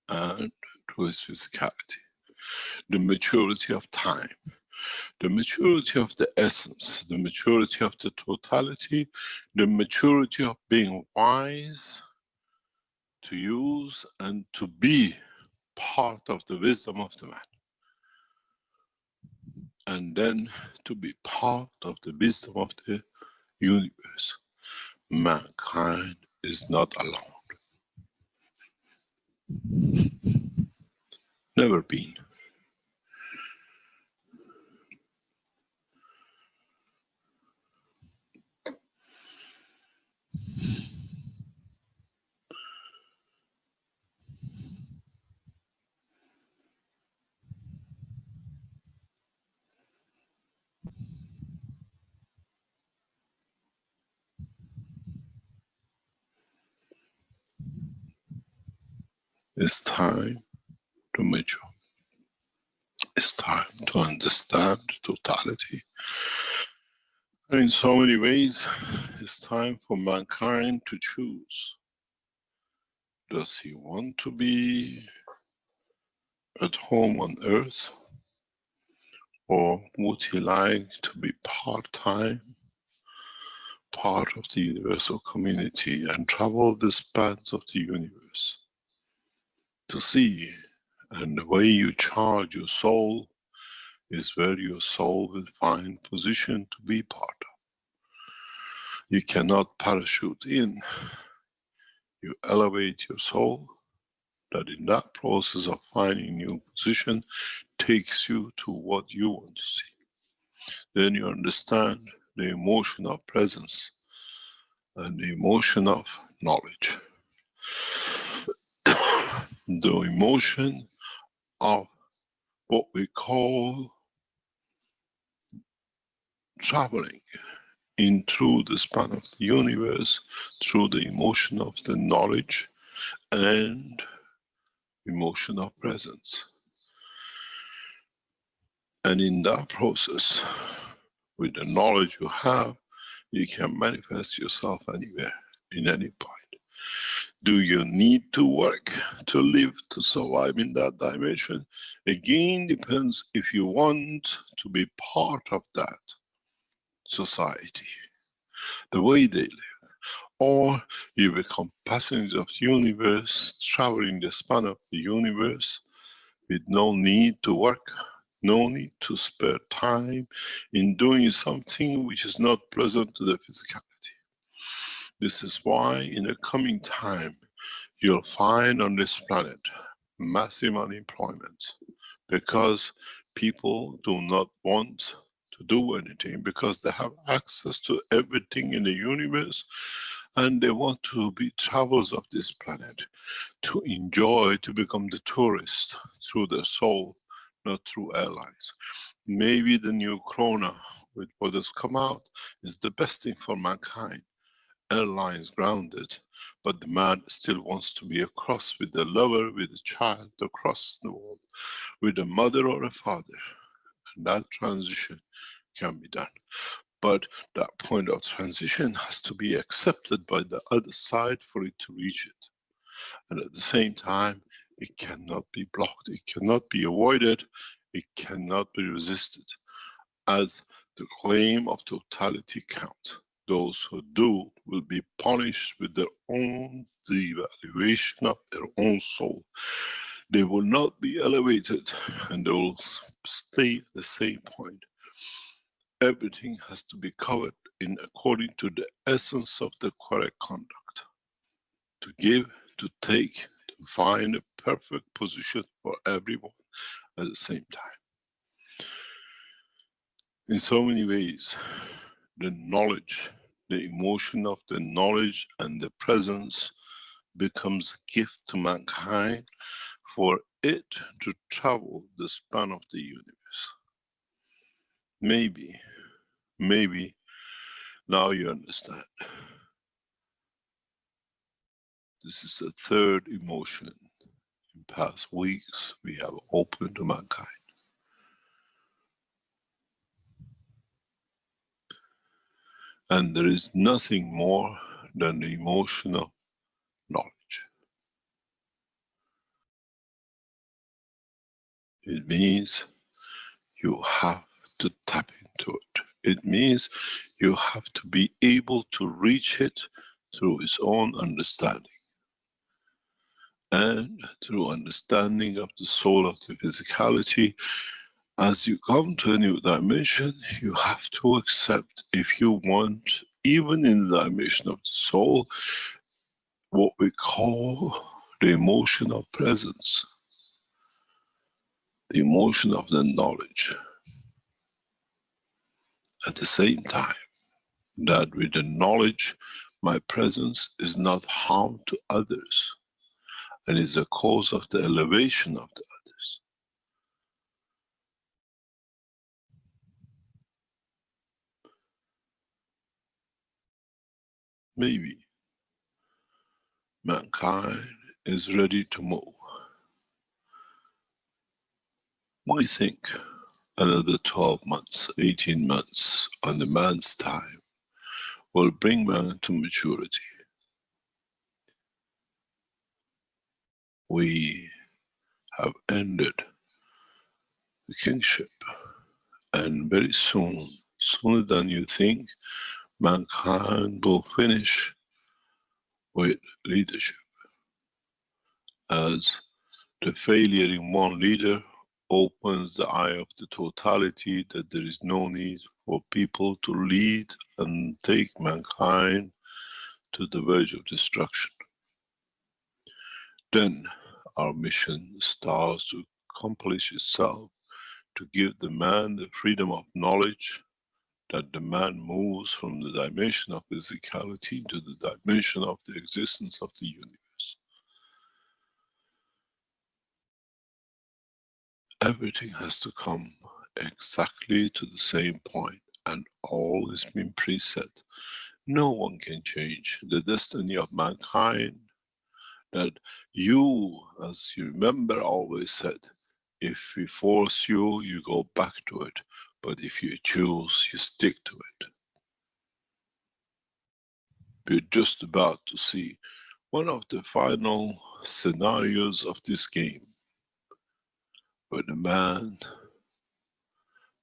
and to his physicality. The maturity of time, the maturity of the essence, the maturity of the totality, the maturity of being wise to use and to be part of the wisdom of the man. And then to be part of the wisdom of the universe. Mankind is not alone. Never been. It's time to mature. It's time to understand totality. And in so many ways, it's time for mankind to choose. Does he want to be at home on earth? Or would he like to be part-time, part of the universal community and travel the spans of the universe to see? And the way you charge your soul is where your soul will find position to be part of. You cannot parachute in. You elevate your soul, that in that process of finding new position takes you to what you want to see. Then you understand the emotion of presence and the emotion of knowledge. The emotion of what we call traveling in through the span of the universe, through the emotion of the knowledge and emotion of presence. And in that process, with the knowledge you have, you can manifest yourself anywhere, in any point. Do you need to work to live, to survive in that dimension? Again, depends if you want to be part of that society, the way they live. Or you become passengers of the universe, traveling the span of the universe with no need to work, no need to spare time in doing something which is not pleasant to the physicality. This is why in the coming time, you'll find on this planet massive unemployment, because people do not want to do anything, because they have access to everything in the universe and they want to be travelers of this planet, to enjoy, to become the tourist through their soul, not through airlines. Maybe the new corona with what has come out is the best thing for mankind. Airlines grounded, but the man still wants to be across with the lover, with the child, across the world, with a mother or a father. And that transition can be done. But that point of transition has to be accepted by the other side for it to reach it. And at the same time, it cannot be blocked, it cannot be avoided, it cannot be resisted. As the claim of totality counts. Those who do will be punished with their own devaluation of their own soul. They will not be elevated and they will stay at the same point. Everything has to be covered in according to the essence of the correct conduct. To give, to take, to find a perfect position for everyone at the same time. In so many ways, the knowledge, the emotion of the knowledge and the presence becomes a gift to mankind for it to travel the span of the universe. Maybe now you understand. This is the third emotion in past weeks we have opened to mankind. And there is nothing more than the emotion of knowledge. It means you have to tap into it. It means you have to be able to reach it through its own understanding. And through understanding of the soul of the physicality, as you come to a new dimension, you have to accept, if you want, even in the dimension of the soul, what we call the emotion of presence, the emotion of the knowledge. At the same time, that with the knowledge, my presence is not harm to others, and is a cause of the elevation of the others. Maybe mankind is ready to move. We think another 12 months, 18 months on the man's time will bring man to maturity. We have ended the kingship, and very soon, sooner than you think, mankind will finish with leadership, as the failure in one leader opens the eye of the totality that there is no need for people to lead and take mankind to the verge of destruction. Then our mission starts to accomplish itself, to give the man the freedom of knowledge, that the man moves from the dimension of physicality to the dimension of the existence of the universe. Everything has to come exactly to the same point, and all has been preset. No one can change the destiny of mankind, that you, as you remember, always said, if we force you, you go back to it. But if you choose, you stick to it. We're just about to see one of the final scenarios of this game, where the man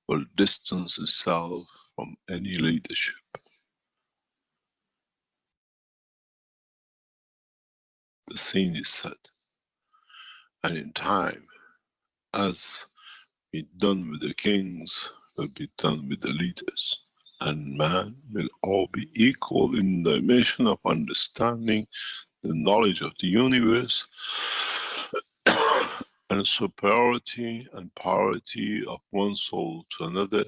will distance himself from any leadership. The scene is set. And in time, as we done with the kings, will be done with the leaders. And man will all be equal in the dimension of understanding the knowledge of the universe, and superiority and priority of one soul to another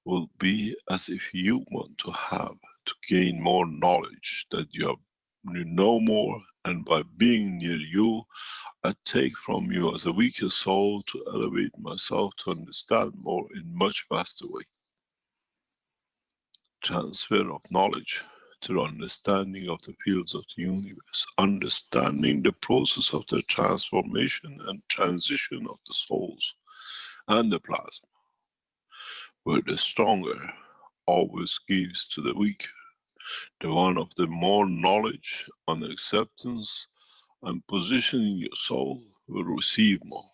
will be as if you want to have to gain more knowledge, that you know more, and by being near you, I take from you as a weaker soul to elevate myself to understand more in much faster way. Transfer of knowledge to understanding of the fields of the universe, understanding the process of the transformation and transition of the souls and the plasma, where the stronger always gives to the weaker, the one of the more knowledge and acceptance and positioning your soul will receive more.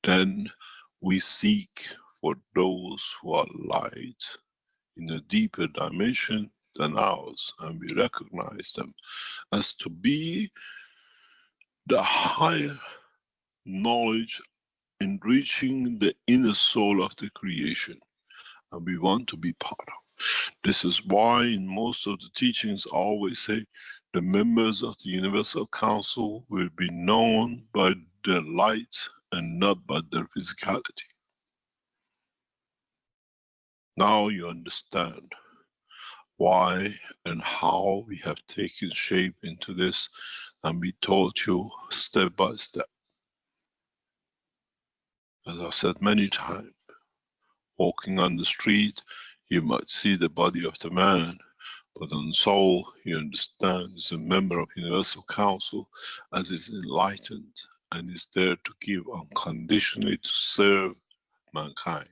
Then we seek for those who are light in a deeper dimension than ours, and we recognize them as to be the higher knowledge in reaching the inner soul of the creation, and we want to be part of. This is why in most of the teachings I always say the members of the Universal Council will be known by their light and not by their physicality. Now you understand why and how we have taken shape into this, and we taught you step by step. As I said many times, walking on the street, you might see the body of the man, but on soul, you understand is a member of Universal Council, as is enlightened and is there to give unconditionally to serve mankind.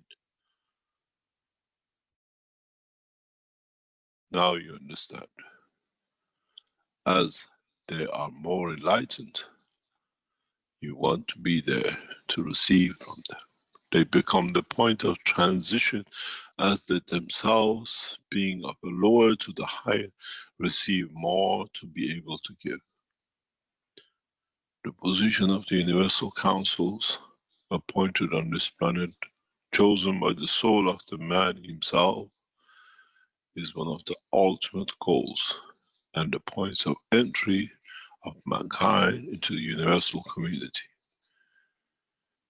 Now you understand. As they are more enlightened, you want to be there to receive from them. They become the point of transition, as they themselves, being of the lower to the higher, receive more to be able to give. The position of the Universal Councils appointed on this planet, chosen by the soul of the man himself, is one of the ultimate goals and the points of entry of mankind into the universal community.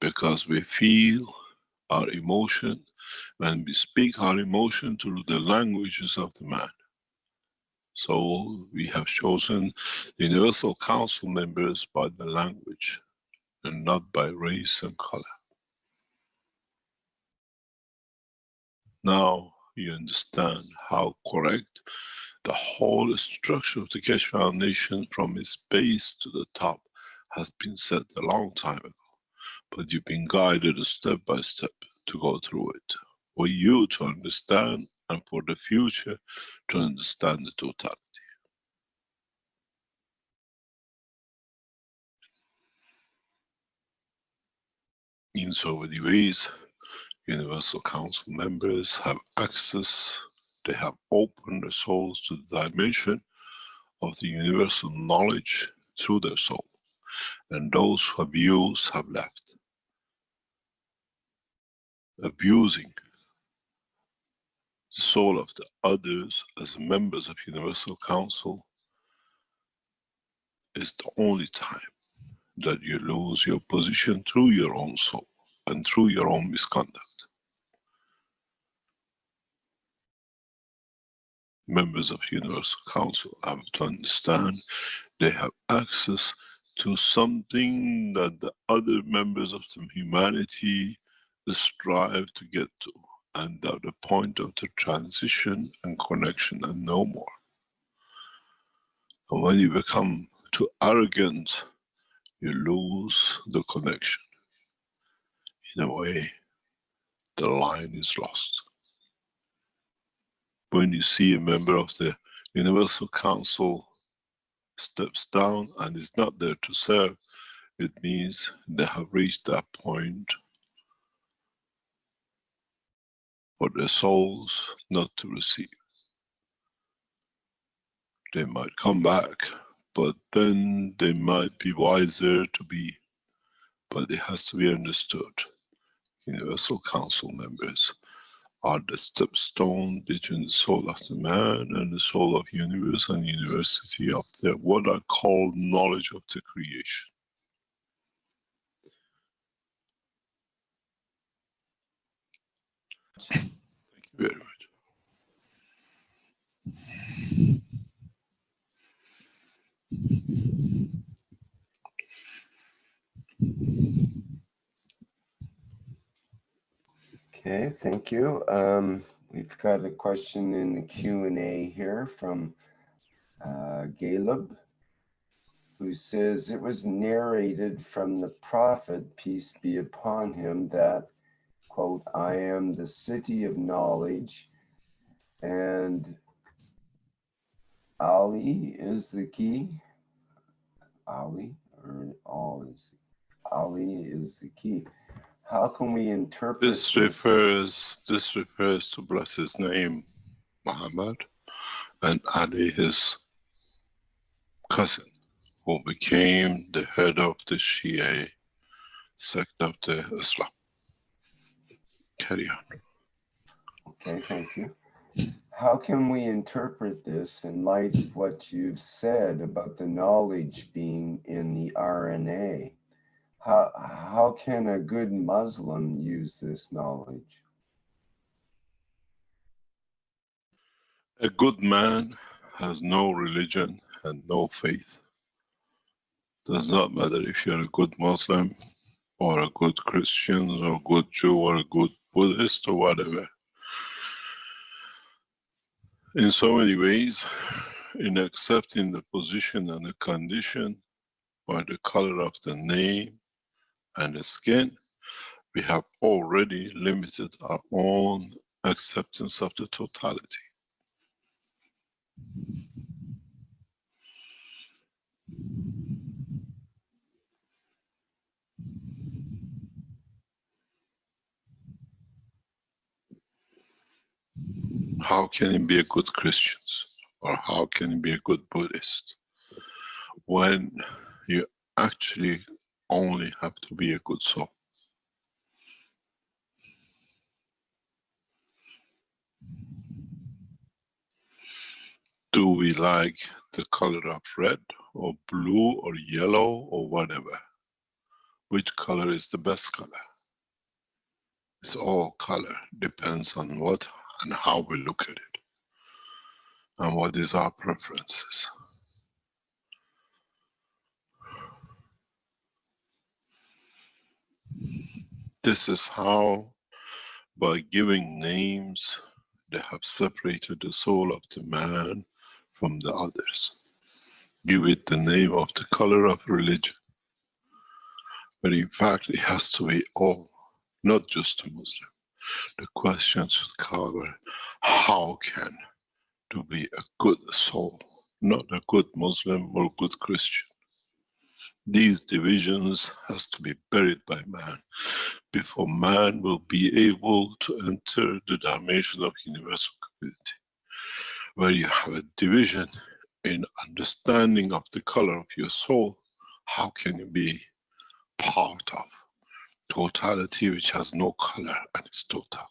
Because we feel our emotion, when we speak our emotion through the languages of the man. So we have chosen the Universal Council members by the language and not by race and color. Now you understand how correct the whole structure of the Keshe Foundation from its base to the top has been set a long time ago. But you've been guided step by step to go through it, for you to understand and for the future to understand the totality. In so many ways, Universal Council members have access, they have opened their souls to the dimension of the universal knowledge through their soul, and those who abuse have left. Abusing the soul of the others as members of Universal Council is the only time that you lose your position through your own soul and through your own misconduct. Members of Universal Council have to understand they have access to something that the other members of the humanity strive to get to, and at the point of the transition and connection and no more. And when you become too arrogant, you lose the connection. In a way, the line is lost. When you see a member of the Universal Council steps down and is not there to serve, it means they have reached that point for their souls not to receive. They might come back, but then they might be wiser to be, but it has to be understood. Universal Council members are the stepstone between the soul of the man and the soul of universe and university of the, what I call knowledge of the creation. Thank you very much. Okay, thank you. We've got a question in the Q&A here from Caleb, who says, it was narrated from the Prophet, peace be upon him, that, quote, I am the city of knowledge, and Ali is the key. Ali, or all is, Ali is the key. How can we interpret this? Refers to, bless his name, Muhammad, and Ali, his cousin, who became the head of the Shia sect of the Islam. Carry on. Okay, thank you. How can we interpret this in light of what you've said about the knowledge being in the RNA? How can a good Muslim use this knowledge? A good man has no religion and no faith. Does not matter if you're a good Muslim or a good Christian or a good Jew or a good Buddhist or whatever. In so many ways, in accepting the position and the condition by the color of the name and the skin, we have already limited our own acceptance of the totality. How can he be a good Christian? Or how can he be a good Buddhist? When you actually only have to be a good soul. Do we like the color of red or blue or yellow or whatever? Which color is the best color? It's all color, depends on what and how we look at it, and what is our preferences. This is how, by giving names, they have separated the soul of the man from the others. Give it the name of the color of religion. But in fact, it has to be all, not just a Muslim. The question should cover how can to be a good soul, not a good Muslim or good Christian. These divisions has to be buried by man before man will be able to enter the dimension of universal community, where you have a division in understanding of the color of your soul. How can you be part of totality which has no color and is total?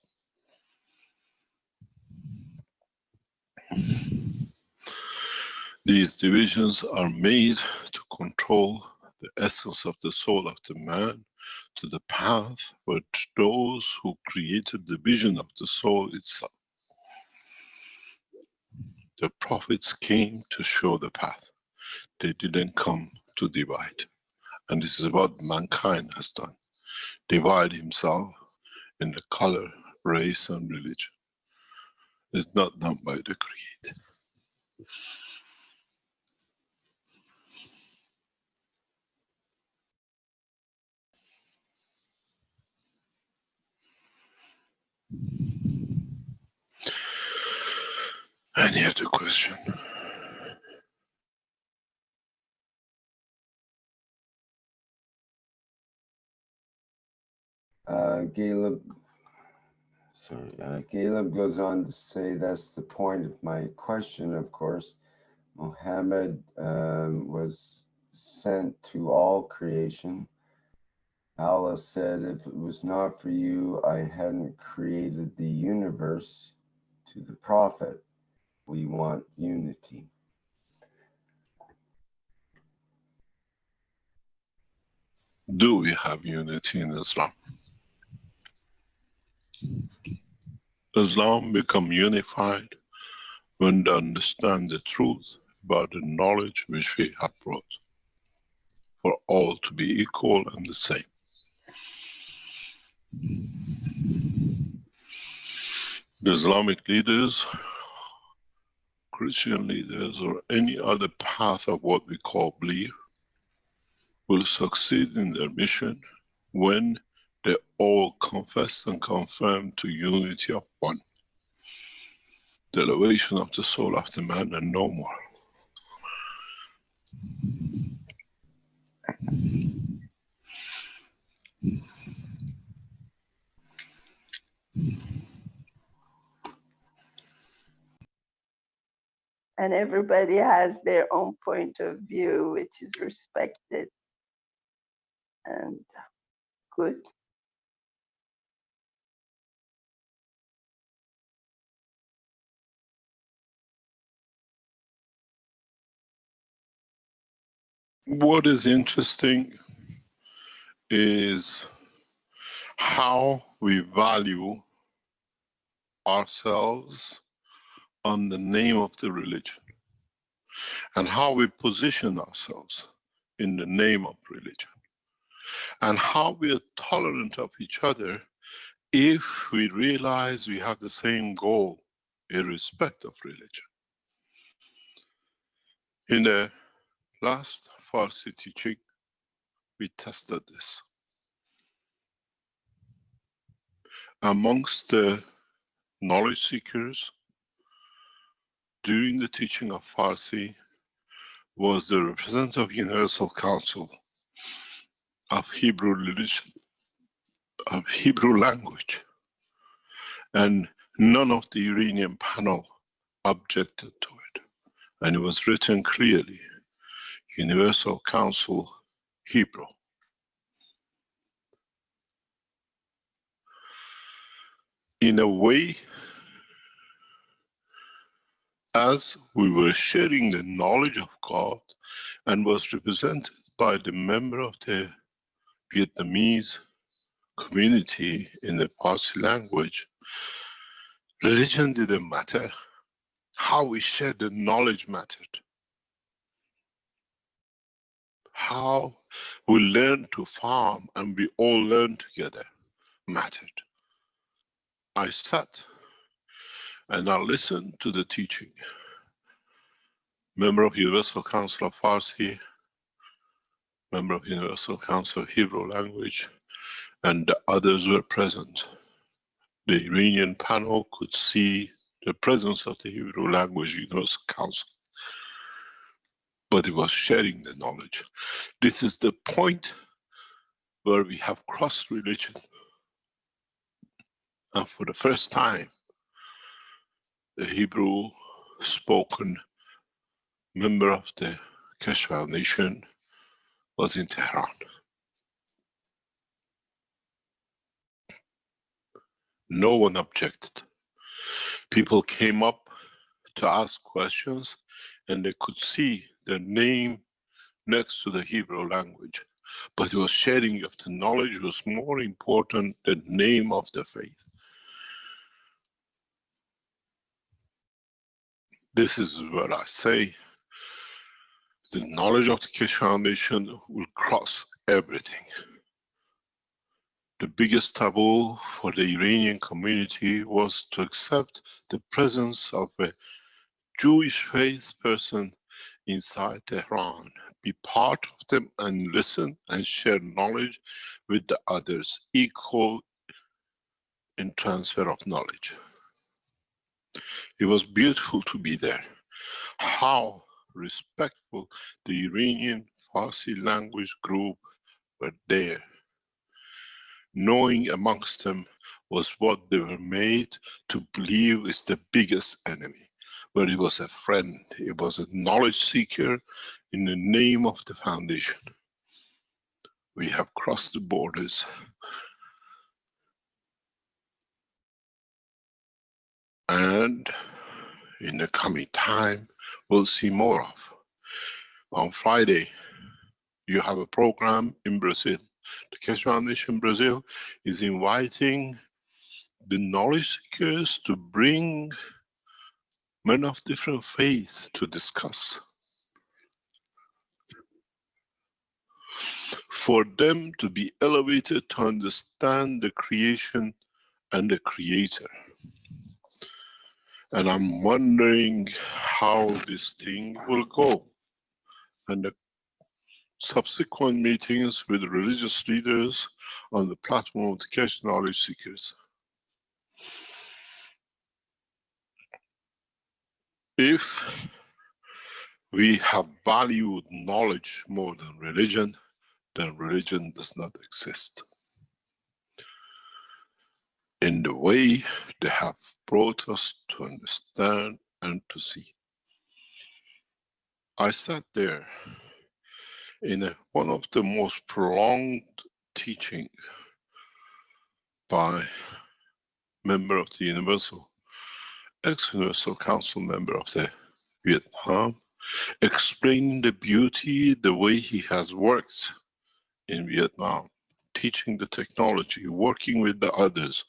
These divisions are made to control the essence of the soul of the man to the path which those who created the vision of the soul itself. The prophets came to show the path. They didn't come to divide. And this is what mankind has done. Divide himself in the color, race and religion. It's not done by the Creator. Any other question? Caleb goes on to say, that's the point of my question, of course. Muhammad was sent to all creation. Allah said, if it was not for you, I hadn't created the universe. To the Prophet, we want unity. Do we have unity in Islam? Islam become unified when they understand the truth about the knowledge which we have brought, for all to be equal and the same. The Islamic leaders, Christian leaders, or any other path of what we call belief will succeed in their mission when they all confess and confirm to unity of one. The elevation of the soul of the man and no more. And everybody has their own point of view, which is respected and good. What is interesting is how we value ourselves on the name of the religion, and how we position ourselves in the name of religion, and how we are tolerant of each other if we realize we have the same goal irrespective of religion. In the last Farsi teaching, we tested this. Amongst the knowledge seekers during the teaching of Farsi was the representative of Universal Council of Hebrew religion, of Hebrew language, and none of the Iranian panel objected to it. And it was written clearly, Universal Council Hebrew. In a way, as we were sharing the knowledge of God and was represented by the member of the Vietnamese community in the Parsi language, religion didn't matter. How we shared the knowledge mattered. How we learned to farm and we all learned together mattered. I sat and I listened to the teaching. Member of Universal Council of Farsi, member of Universal Council of Hebrew language, and the others were present. The Iranian panel could see the presence of the Hebrew language Universal Council, but it was sharing the knowledge. This is the point where we have crossed religion. And for the first time, the Hebrew spoken member of the Keshe Foundation was in Tehran. No one objected. People came up to ask questions, and they could see their name next to the Hebrew language. But the sharing of the knowledge was more important than the name of the faith. This is what I say. The knowledge of the Keshe Foundation will cross everything. The biggest taboo for the Iranian community was to accept the presence of a Jewish faith person inside Tehran, be part of them and listen and share knowledge with the others, equal in transfer of knowledge. It was beautiful to be there. How respectful the Iranian Farsi language group were there. Knowing amongst them was what they were made to believe is the biggest enemy. But it was a friend, it was a knowledge seeker in the name of the foundation. We have crossed the borders. And in the coming time, we'll see more of. On Friday, you have a program in Brazil. The Keshe Foundation Brazil is inviting the knowledge seekers to bring men of different faiths to discuss. For them to be elevated to understand the creation and the creator. And I'm wondering how this thing will go. And the subsequent meetings with religious leaders on the platform of the Keshe knowledge seekers. If we have valued knowledge more than religion, then religion does not exist. In the way they have brought us to understand and to see. I sat there in one of the most prolonged teaching by member of the ex-Universal Council member of the Vietnam, explaining the beauty, the way he has worked in Vietnam, teaching the technology, working with the others,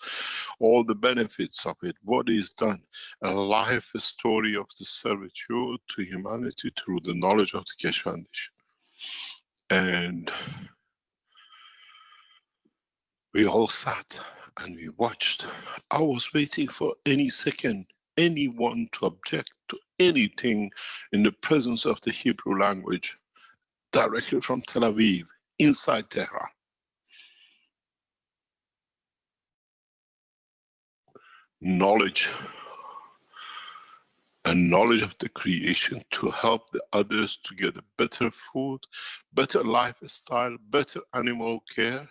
all the benefits of it, what is done, a life story of the servitude to humanity through the knowledge of the Keshe Foundation. And we all sat and we watched. I was waiting for any second, anyone to object to anything in the presence of the Hebrew language, directly from Tel Aviv, inside Tehran. Knowledge and knowledge of the creation to help the others to get a better food, better lifestyle, better animal care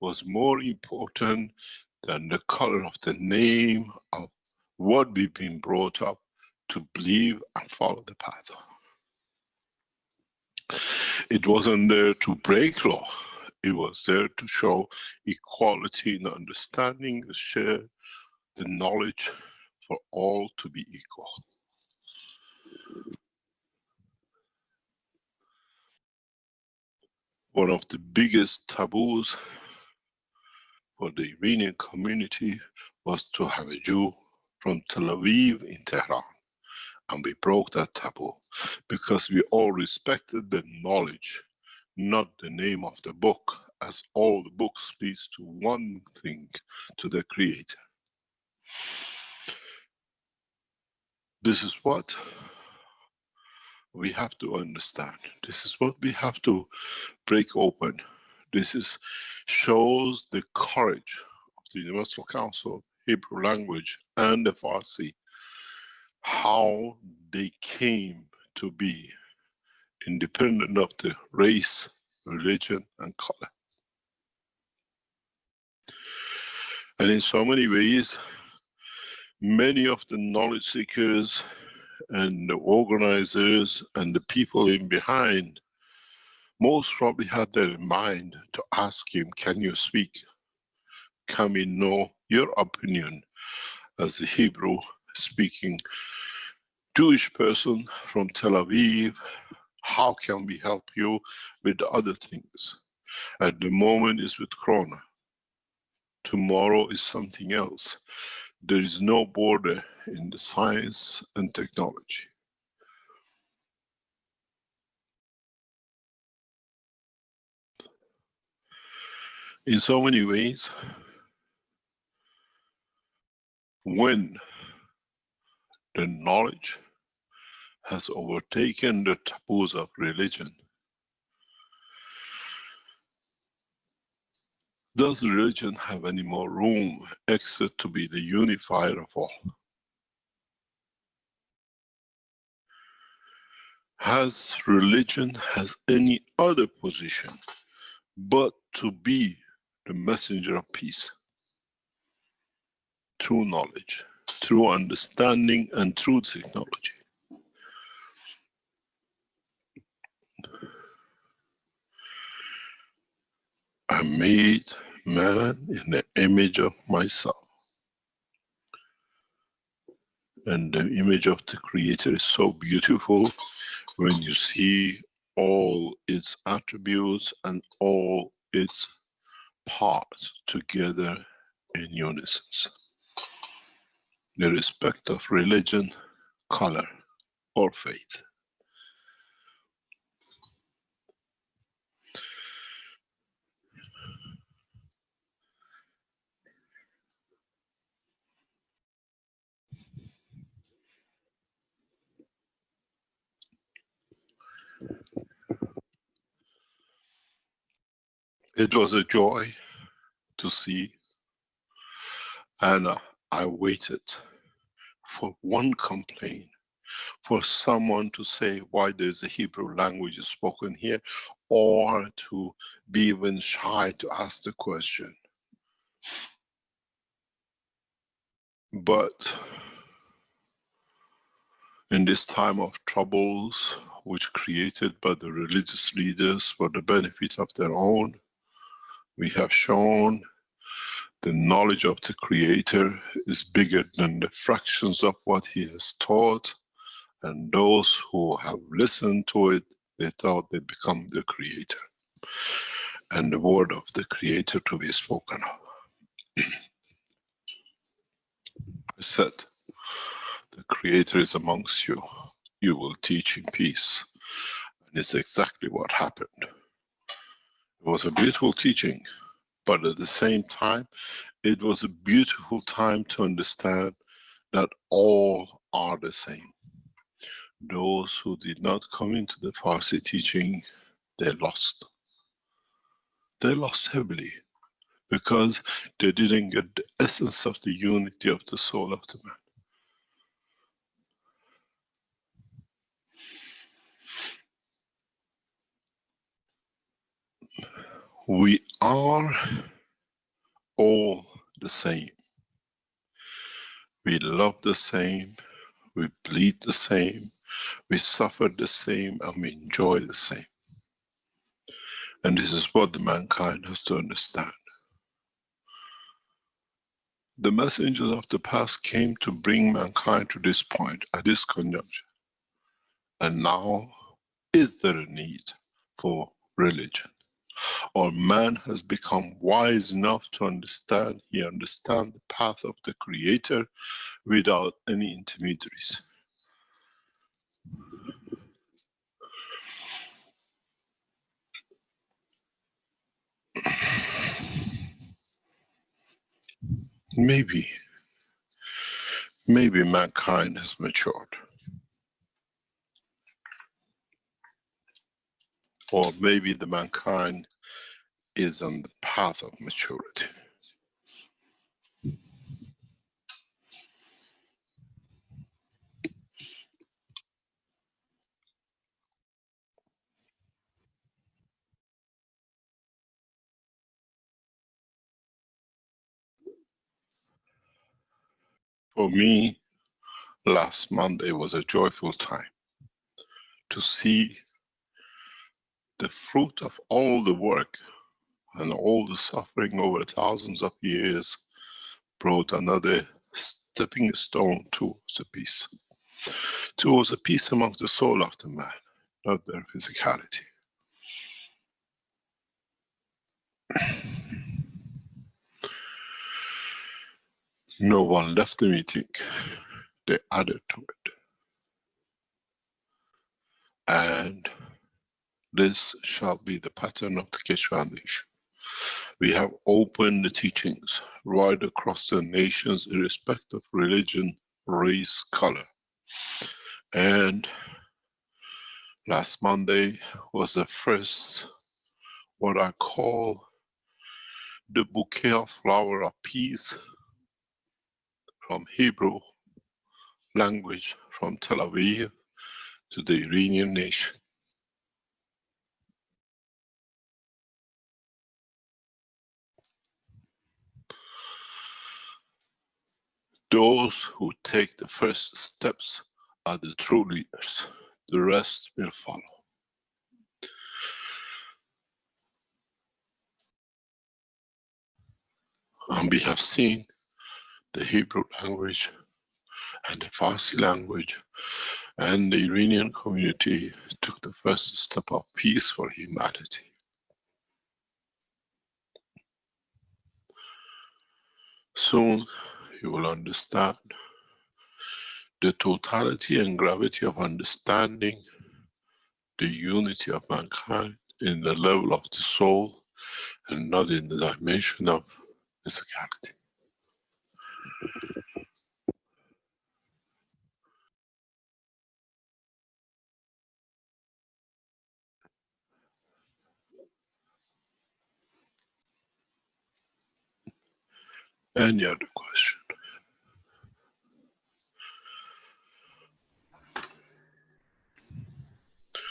was more important than the color of the name of what we've been brought up to believe and follow the path. It wasn't there to break law. It was there to show equality in understanding, share the knowledge for all to be equal. One of the biggest taboos for the Iranian community was to have a Jew from Tel Aviv in Tehran. And we broke that taboo because we all respected the knowledge, not the name of the book, as all the books leads to one thing, to the Creator. This is what we have to understand. This is what we have to break open. This shows the courage of the Universal Council, Hebrew language, and the Farsi, how they came to be independent of the race, religion, and color. And in so many ways, many of the knowledge seekers and the organizers and the people in behind most probably had that in mind to ask him, can you speak? Can we know your opinion as a Hebrew speaking Jewish person from Tel Aviv, how can we help you with the other things? At the moment is with Corona. Tomorrow is something else. There is no border in the science and technology. In so many ways, when the knowledge has overtaken the taboos of religion, does religion have any more room except to be the unifier of all? Has religion has any other position but to be the messenger of peace? Through knowledge, through understanding, and through technology. I made man in the image of myself. And the image of the Creator is so beautiful when you see all its attributes and all its parts together in unison. Irrespective of religion, color, or faith. It was a joy to see, and I waited for one complaint, for someone to say why there's a Hebrew language spoken here, or to be even shy to ask the question. But in this time of troubles, which created by the religious leaders for the benefit of their own, we have shown the knowledge of the Creator is bigger than the fractions of what He has taught, and those who have listened to it, they thought they become the Creator, and the word of the Creator to be spoken of. I said, the Creator is amongst you. You will teach in peace. And it's exactly what happened. It was a beautiful teaching, but at the same time, it was a beautiful time to understand that all are the same. Those who did not come into the Farsi teaching, they lost. They lost heavily because they didn't get the essence of the unity of the soul of the man. We are all the same. We love the same, we bleed the same, we suffer the same, and we enjoy the same. And this is what the mankind has to understand. The messengers of the past came to bring mankind to this point, at this conjuncture. And now, is there a need for religion? Or man has become wise enough to understand, he understands the path of the Creator without any intermediaries. Maybe mankind has matured. Or maybe the mankind is on the path of maturity. For me, last Monday was a joyful time to see the fruit of all the work and all the suffering over thousands of years brought another stepping stone towards the peace. towards a peace amongst the soul of the man, not their physicality. No one left the meeting, they added to it. And this shall be the pattern of the Keshe Foundation. We have opened the teachings right across the nations, irrespective of religion, race, color. And last Monday was the first, what I call the bouquet of flower of peace from Hebrew language, from Tel Aviv to the Iranian nation. Those who take the first steps are the true leaders. The rest will follow. And we have seen the Hebrew language and the Farsi language and the Iranian community took the first step of peace for humanity. Soon you will understand the totality and gravity of understanding the unity of mankind in the level of the soul and not in the dimension of physicality. Any other question?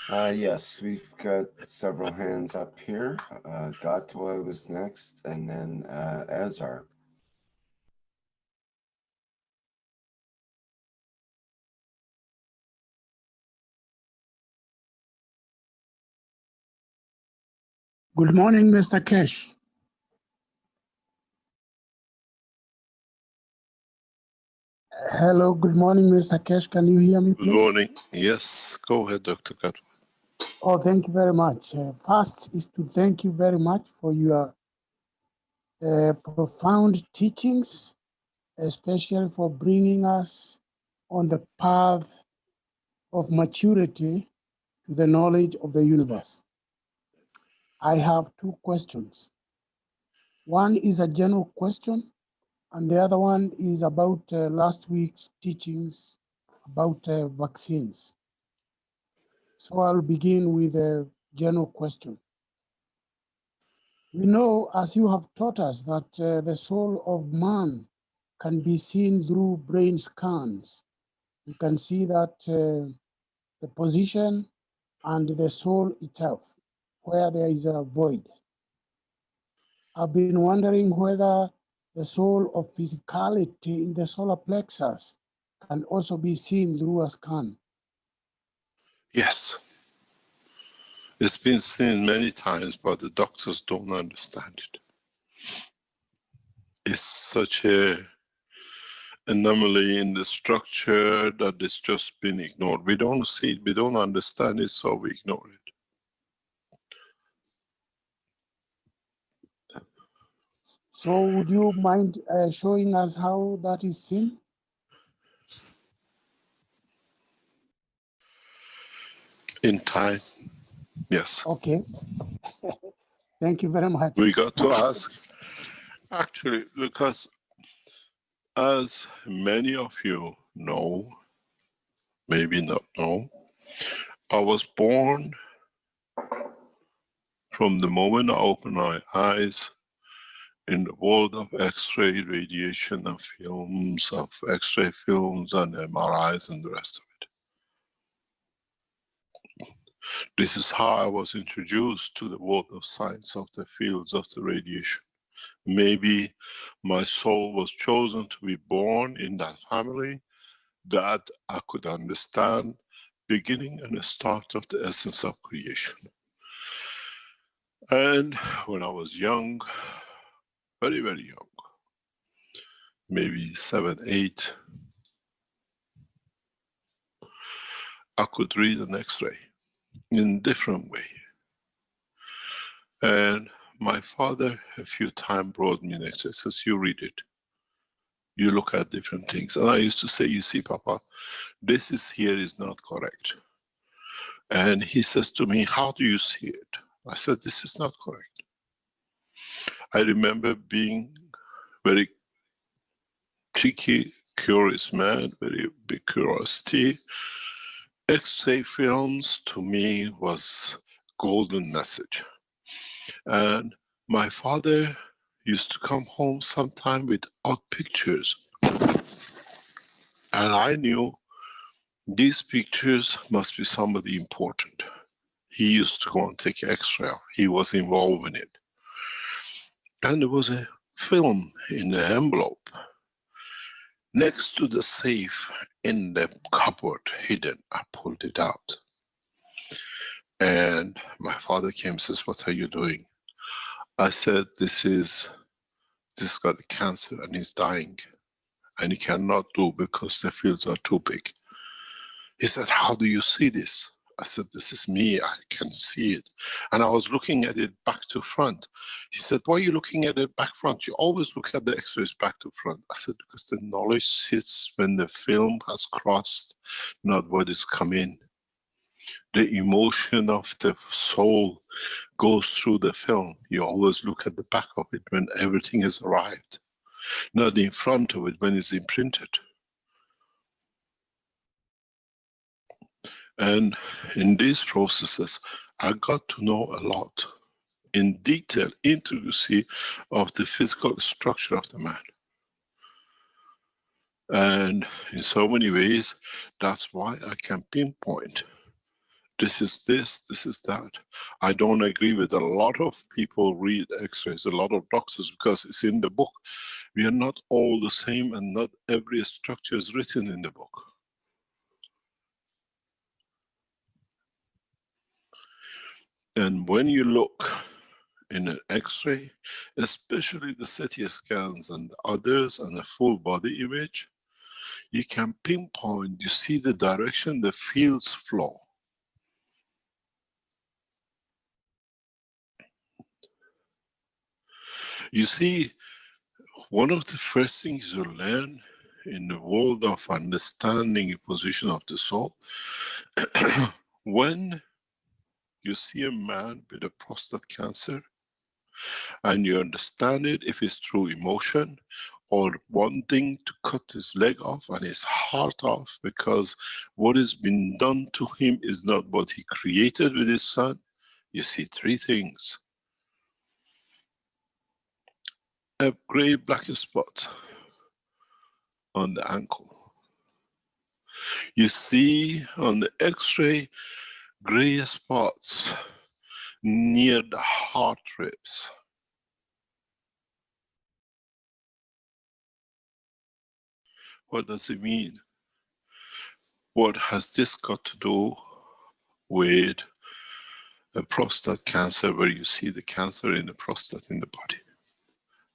Yes, we've got several hands up here. Gatwa was next, and then Azar. Good morning, Mr. Keshe. Hello, good morning, Mr. Keshe. Can you hear me, please? Good morning. Yes, go ahead, Dr. Katwa. Oh, thank you very much. First is to thank you very much for your profound teachings, especially for bringing us on the path of maturity to the knowledge of the universe. I have two questions. One is a general question, and the other one is about last week's teachings about vaccines. So I'll begin with a general question. We know, as you have taught us, that the soul of man can be seen through brain scans. You can see that the position and the soul itself, where there is a void. I've been wondering whether the soul of physicality in the solar plexus can also be seen through a scan. Yes. It's been seen many times, but the doctors don't understand it. It's such a anomaly in the structure that it's just been ignored. We don't see it, we don't understand it, so we ignore it. So would you mind showing us how that is seen? In time, yes. Okay. Thank you very much. We got to ask, actually, because as many of you know, maybe not know, I was born from the moment I opened my eyes in the world of X-ray radiation and films, of X-ray films and MRIs and the rest of it. This is how I was introduced to the world of science, of the fields of the radiation. Maybe my soul was chosen to be born in that family that I could understand beginning and the start of the essence of creation. And when I was young, very, very young, maybe 7, 8, I could read an X-ray in a different way. And my father a few times brought me an X-ray, says, you read it. You look at different things. And I used to say, you see, Papa, this is here is not correct. And he says to me, how do you see it? I said, this is not correct. I remember being very cheeky, curious man, very big curiosity. X-ray films to me was golden message. And my father used to come home sometime with odd pictures. And I knew these pictures must be somebody important. He used to go and take X-ray. He was involved in it. And there was a film in the envelope next to the safe in the cupboard, hidden. I pulled it out. And my father came and says, what are you doing? I said, this got cancer and he's dying. And he cannot do because the fields are too big. He said, how do you see this? I said, this is me, I can see it. And I was looking at it back to front. He said, why are you looking at it back front? You always look at the X-rays back to front. I said, because the knowledge sits when the film has crossed, not what is come in. The emotion of the soul goes through the film. You always look at the back of it when everything has arrived, not in front of it when it's imprinted. And in these processes, I got to know a lot in detail, intricacy of the physical structure of the man. And in so many ways, that's why I can pinpoint. This is this, this is that. I don't agree with a lot of people read X-rays, a lot of doctors, because it's in the book. We are not all the same and not every structure is written in the book. And when you look in an X-ray, especially the CT scans and others and a full body image, you can pinpoint, you see the direction the fields flow. You see, one of the first things you learn in the world of understanding the position of the soul, when you see a man with a prostate cancer, and you understand it if it's through emotion or wanting to cut his leg off and his heart off because what has been done to him is not what he created with his son, you see three things. A gray black spot on the ankle. You see on the X-ray gray spots near the heart ribs. What does it mean? What has this got to do with a prostate cancer where you see the cancer in the prostate in the body?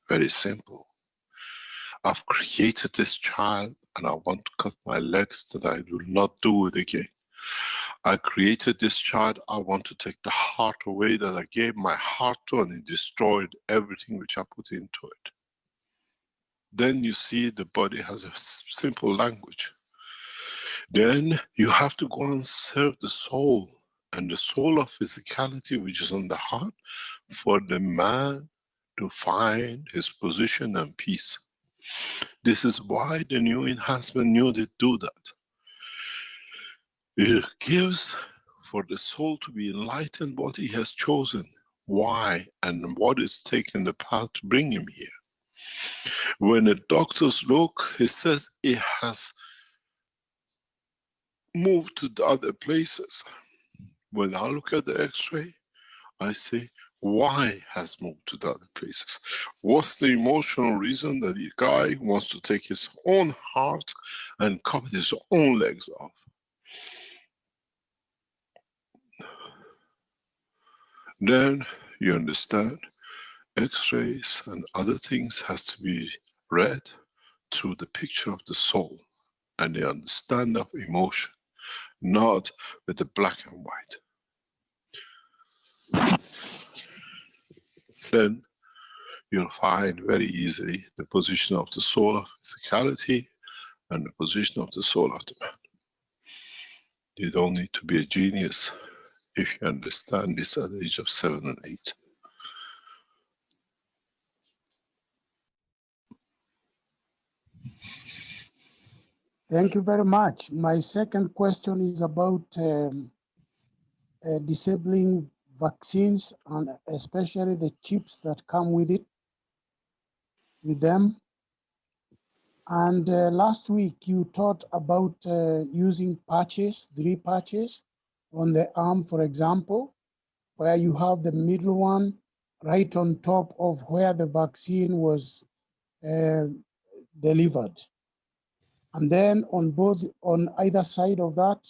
Very simple. I've created this child and I want to cut my legs that I will not do it again. I created this child, I want to take the heart away that I gave my heart to and it destroyed everything which I put into it. Then you see the body has a simple language. Then you have to go and serve the soul and the soul of physicality which is on the heart for the man to find his position and peace. This is why the new enhancement unit do that. It gives for the soul to be enlightened what he has chosen, why and what is taking the path to bring him here. When the doctors look, he says it has moved to the other places. When I look at the X-ray, I say, why has moved to the other places? What's the emotional reason that the guy wants to take his own heart and cut his own legs off? Then you understand X-rays and other things has to be read through the picture of the soul and the understanding of emotion. not with the black and white. Then you'll find very easily the position of the soul of physicality and the position of the soul of the man. You don't need to be a genius if you understand this at the age of 7 and 8. Thank you very much. My second question is about disabling vaccines and especially the chips that come with them. And last week you taught about using patches, 3 patches on the arm, for example, where you have the middle one right on top of where the vaccine was delivered. And then on either side of that,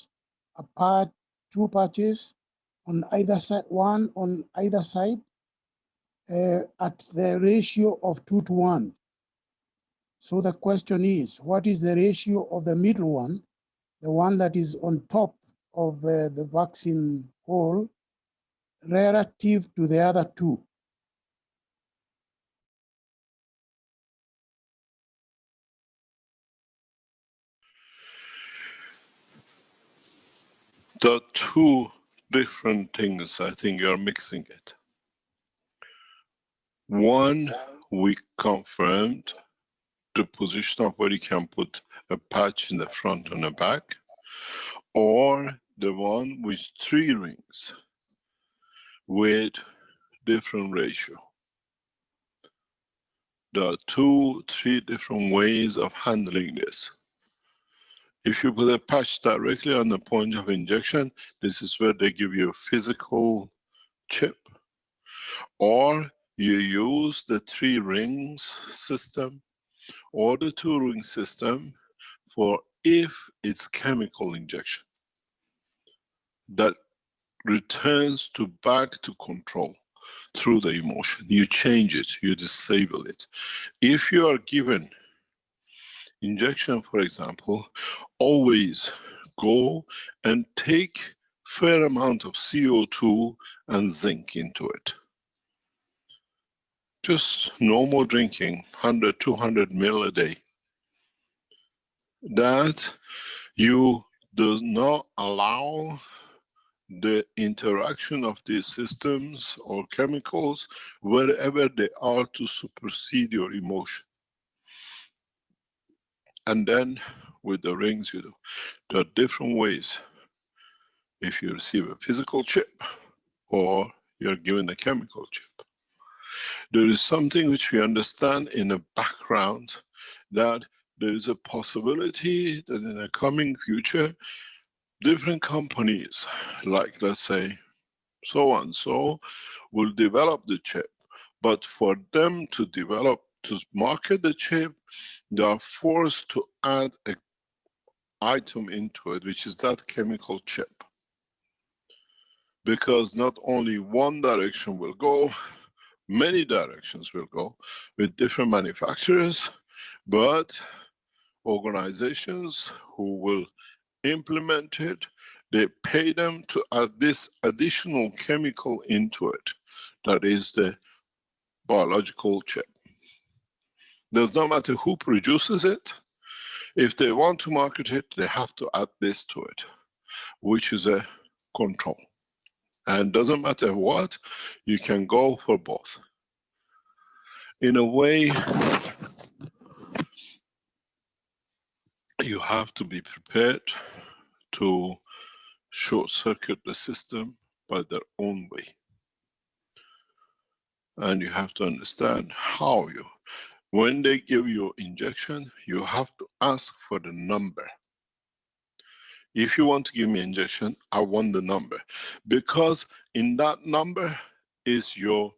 2 patches on either side, one on either side at the ratio of 2 to 1. So the question is, what is the ratio of the middle one, the one that is on top of the vaccine hole, relative to the other 2? There are 2 different things. I think you're mixing it. One, we confirmed the position of where you can put a patch in the front and the back, or the one with 3 rings with different ratio. There are 2, 3 different ways of handling this. If you put a patch directly on the point of injection, this is where they give you a physical chip. Or you use the 3 rings system or the 2 ring system for if it's chemical injection that returns back to control through the emotion. You change it, you disable it. If you are given injection, for example, always go and take fair amount of CO2 and zinc into it. Just normal drinking, 100, 200 ml a day. That you do not allow the interaction of these systems or chemicals, wherever they are, to supersede your emotion. And then with the rings you do. There are different ways. If you receive a physical chip or you're given a chemical chip. There is something which we understand in the background, that there is a possibility that in the coming future, different companies, like let's say so and so, will develop the chip. But for them to develop, to market the chip, they are forced to add an item into it, which is that chemical chip. Because not only one direction will go, many directions will go with different manufacturers, but organizations who will implement it, they pay them to add this additional chemical into it. That is the biological chip. Does not matter who produces it. If they want to market it, they have to add this to it, which is a control. And doesn't matter what, you can go for both. In a way, you have to be prepared to short circuit the system by their own way. And you have to understand how you, when they give you injection, you have to ask for the number. If you want to give me injection, I want the number. Because in that number is your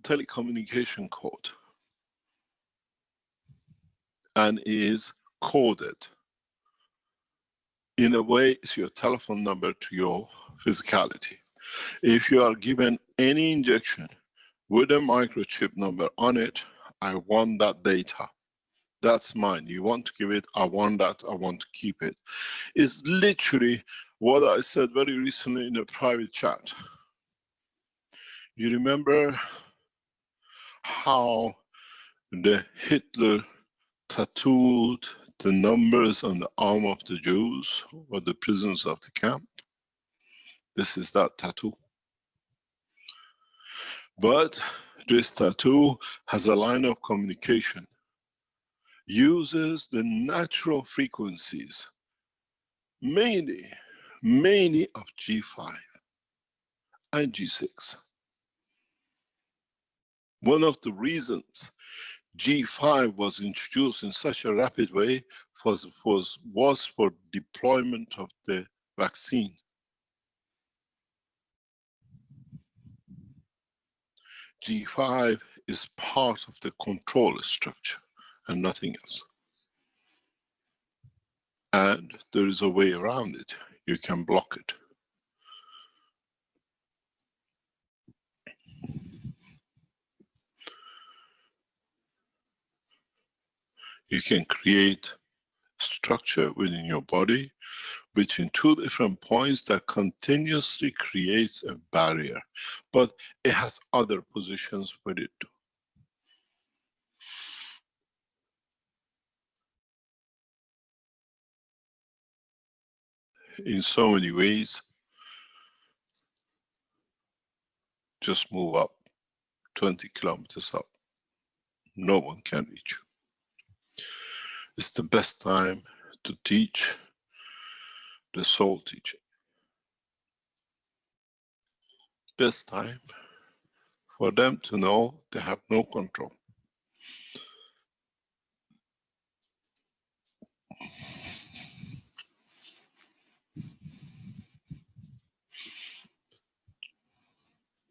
telecommunication code. And is coded. In a way, it's your telephone number to your physicality. If you are given any injection with a microchip number on it, I want that data. That's mine. You want to give it, I want that, I want to keep it. It's literally what I said very recently in a private chat. You remember how the Hitler tattooed the numbers on the arm of the Jews or the prisoners of the camp? This is that tattoo. But this tattoo has a line of communication, uses the natural frequencies, mainly of G5 and G6. One of the reasons G5 was introduced in such a rapid way was for deployment of the vaccine. G5 is part of the control structure and nothing else. And there is a way around it. You can block it. You can create structure within your body between two different points that continuously creates a barrier, but it has other positions with it. In so many ways, just move up 20 kilometers up. No one can reach you. It's the best time to teach the soul teaching. Best time for them to know they have no control.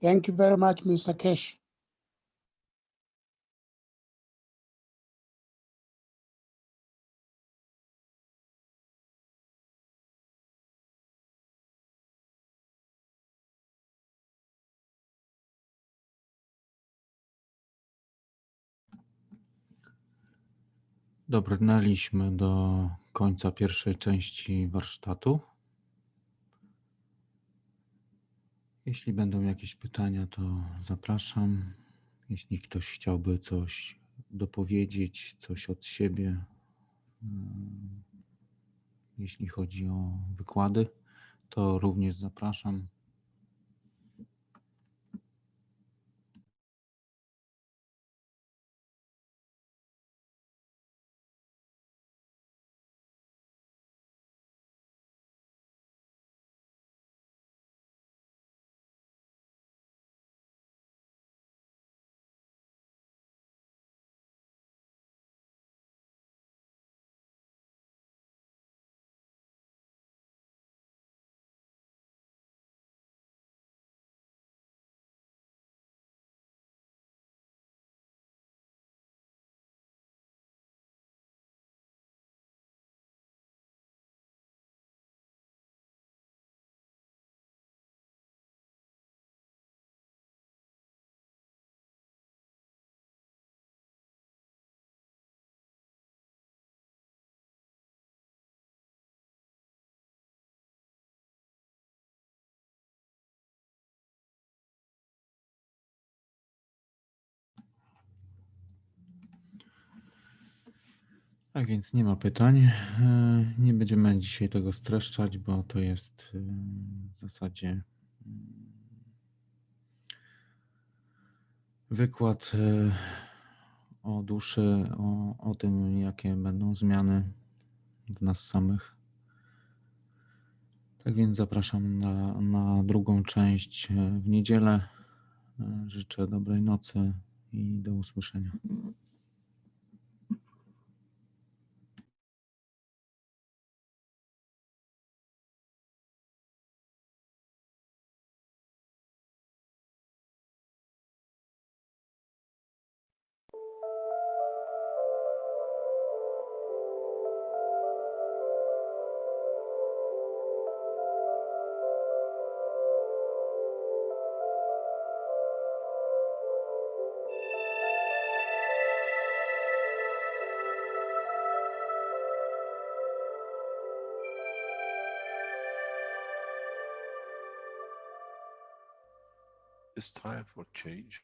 Thank you very much, Mr. Keshe. Dobrnęliśmy do końca pierwszej części warsztatu. Jeśli będą jakieś pytania, to zapraszam. Jeśli ktoś chciałby coś dopowiedzieć, coś od siebie, jeśli chodzi o wykłady, to również zapraszam. Tak więc nie ma pytań. Nie będziemy dzisiaj tego streszczać, bo to jest w zasadzie wykład o duszy, o tym, jakie będą zmiany w nas samych. Tak więc zapraszam na drugą część w niedzielę. Życzę dobrej nocy i do usłyszenia.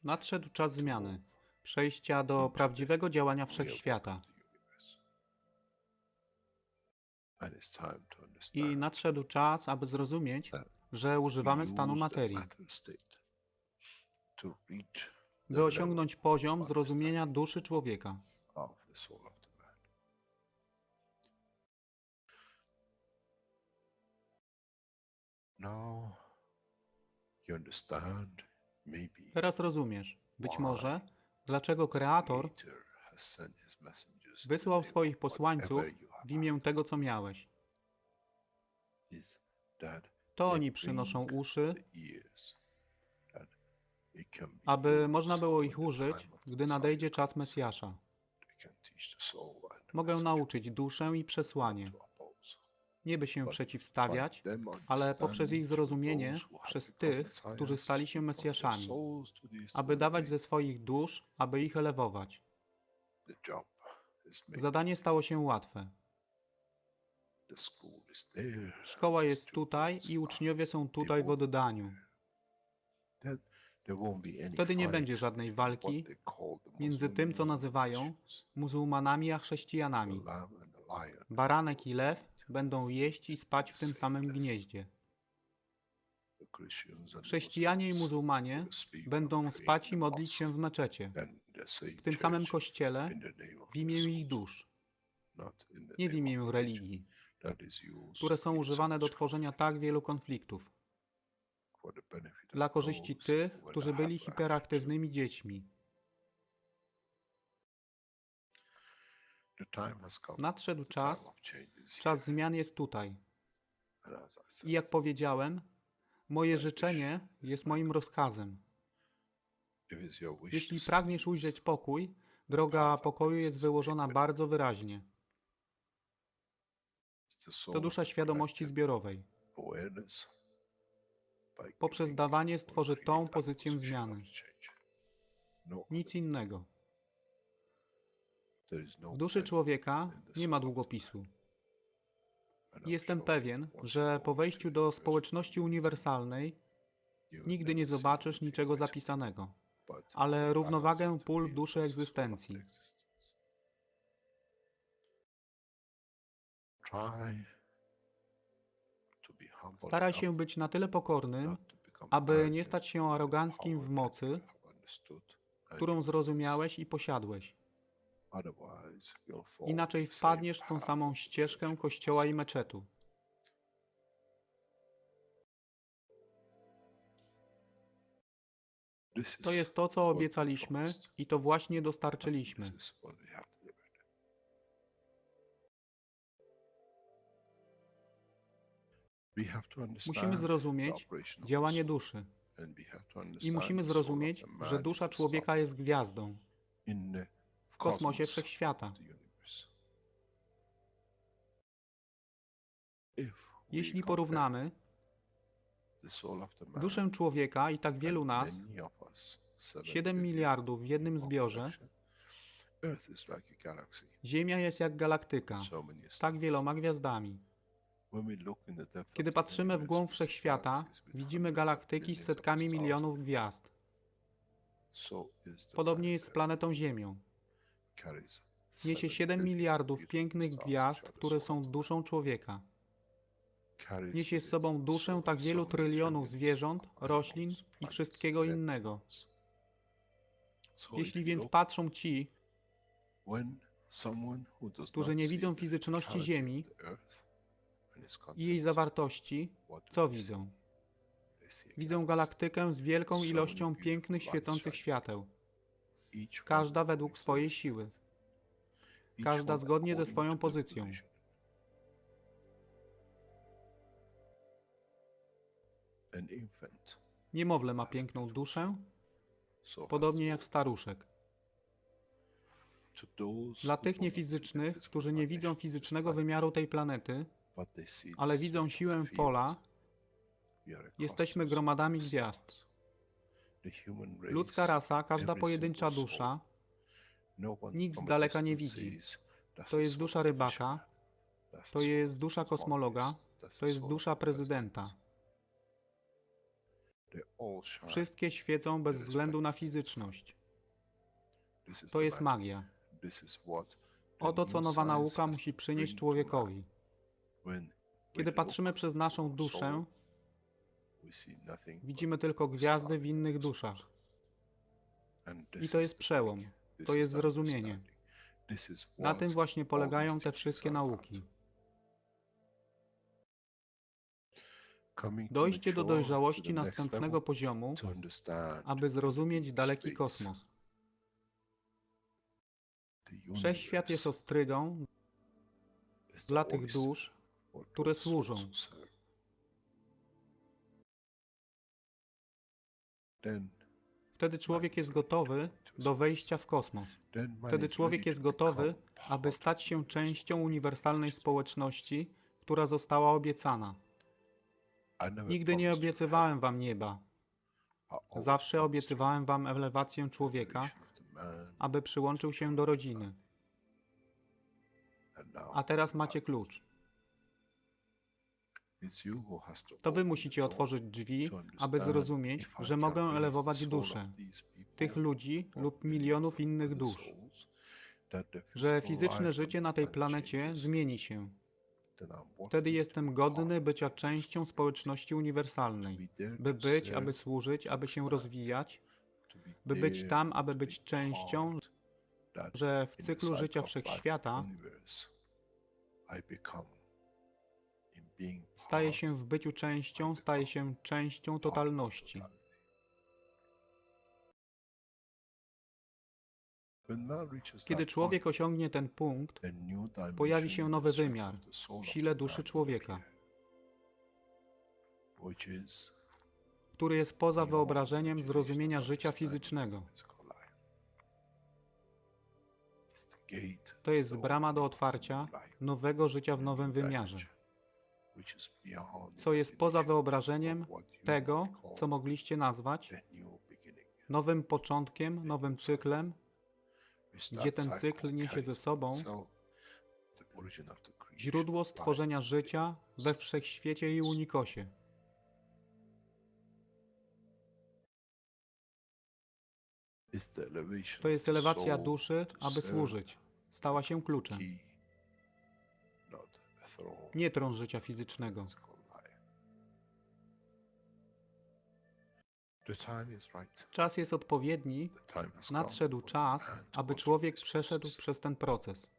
Nadszedł czas zmiany, przejścia do prawdziwego działania wszechświata. I nadszedł czas, aby zrozumieć, że używamy stanu materii, by osiągnąć poziom zrozumienia duszy człowieka. Teraz rozumiesz, być może, dlaczego Kreator wysłał swoich posłańców w imię tego, co miałeś. To oni przynoszą uszy, aby można było ich użyć, gdy nadejdzie czas Mesjasza. Mogę nauczyć duszę i przesłanie. Nie by się przeciwstawiać, ale poprzez ich zrozumienie przez tych, którzy stali się Mesjaszami, aby dawać ze swoich dusz, aby ich elewować. Zadanie stało się łatwe. Szkoła jest tutaj i uczniowie są tutaj w oddaniu. Wtedy nie będzie żadnej walki między tym, co nazywają muzułmanami a chrześcijanami. Baranek i lew będą jeść i spać w tym samym gnieździe. Chrześcijanie i muzułmanie będą spać i modlić się w meczecie, w tym samym kościele, w imię ich dusz, nie w imię religii, które są używane do tworzenia tak wielu konfliktów, dla korzyści tych, którzy byli hiperaktywnymi dziećmi. Nadszedł czas, czas zmian jest tutaj. I jak powiedziałem, moje życzenie jest moim rozkazem. Jeśli pragniesz ujrzeć pokój, droga pokoju jest wyłożona bardzo wyraźnie. To dusza świadomości zbiorowej. Poprzez dawanie stworzy tą pozycję zmiany. Nic innego. W duszy człowieka nie ma długopisu. Jestem pewien, że po wejściu do społeczności uniwersalnej nigdy nie zobaczysz niczego zapisanego, ale równowagę pól duszy egzystencji. Staraj się być na tyle pokornym, aby nie stać się aroganckim w mocy, którą zrozumiałeś i posiadłeś. Inaczej wpadniesz w tą samą ścieżkę kościoła i meczetu. To jest to, co obiecaliśmy i to właśnie dostarczyliśmy. Musimy zrozumieć działanie duszy. I musimy zrozumieć, że dusza człowieka jest gwiazdą w kosmosie wszechświata. Jeśli porównamy duszę człowieka i tak wielu nas, 7 miliardów w jednym zbiorze, Ziemia jest jak galaktyka z tak wieloma gwiazdami. Kiedy patrzymy w głąb wszechświata, widzimy galaktyki z setkami milionów gwiazd. Podobnie jest z planetą Ziemią. Niesie 7 miliardów pięknych gwiazd, które są duszą człowieka. Niesie z sobą duszę tak wielu trylionów zwierząt, roślin i wszystkiego innego. Jeśli więc patrzą ci, którzy nie widzą fizyczności Ziemi i jej zawartości, co widzą? Widzą galaktykę z wielką ilością pięknych, świecących świateł. Każda według swojej siły. Każda zgodnie ze swoją pozycją. Niemowlę ma piękną duszę, podobnie jak staruszek. Dla tych niefizycznych, którzy nie widzą fizycznego wymiaru tej planety, ale widzą siłę pola, jesteśmy gromadami gwiazd. Ludzka rasa, każda pojedyncza dusza, nikt z daleka nie widzi. To jest dusza rybaka, to jest dusza kosmologa, to jest dusza prezydenta. Wszystkie świecą bez względu na fizyczność. To jest magia. Oto co nowa nauka musi przynieść człowiekowi. Kiedy patrzymy przez naszą duszę, widzimy tylko gwiazdy w innych duszach. I to jest przełom, to jest zrozumienie. Na tym właśnie polegają te wszystkie nauki. Dojście do dojrzałości następnego poziomu, aby zrozumieć daleki kosmos. Wszechświat jest ostrygą dla tych dusz, które służą. Wtedy człowiek jest gotowy do wejścia w kosmos. Wtedy człowiek jest gotowy, aby stać się częścią uniwersalnej społeczności, która została obiecana. Nigdy nie obiecywałem wam nieba. Zawsze obiecywałem wam elewację człowieka, aby przyłączył się do rodziny. A teraz macie klucz. To wy musicie otworzyć drzwi, aby zrozumieć, że mogę elewować duszę tych ludzi lub milionów innych dusz, że fizyczne życie na tej planecie zmieni się. Wtedy jestem godny bycia częścią społeczności uniwersalnej, by być, aby służyć, aby się rozwijać, by być tam, aby być częścią, że w cyklu życia wszechświata staje się w byciu częścią, staje się częścią totalności. Kiedy człowiek osiągnie ten punkt, pojawi się nowy wymiar w sile duszy człowieka, który jest poza wyobrażeniem zrozumienia życia fizycznego. To jest brama do otwarcia nowego życia w nowym wymiarze, co jest poza wyobrażeniem tego, co mogliście nazwać nowym początkiem, nowym cyklem, gdzie ten cykl niesie ze sobą źródło stworzenia życia we wszechświecie i unikosie. To jest elewacja duszy, aby służyć. Stała się kluczem. Nie tron życia fizycznego. Czas jest odpowiedni, nadszedł czas, aby człowiek przeszedł przez ten proces.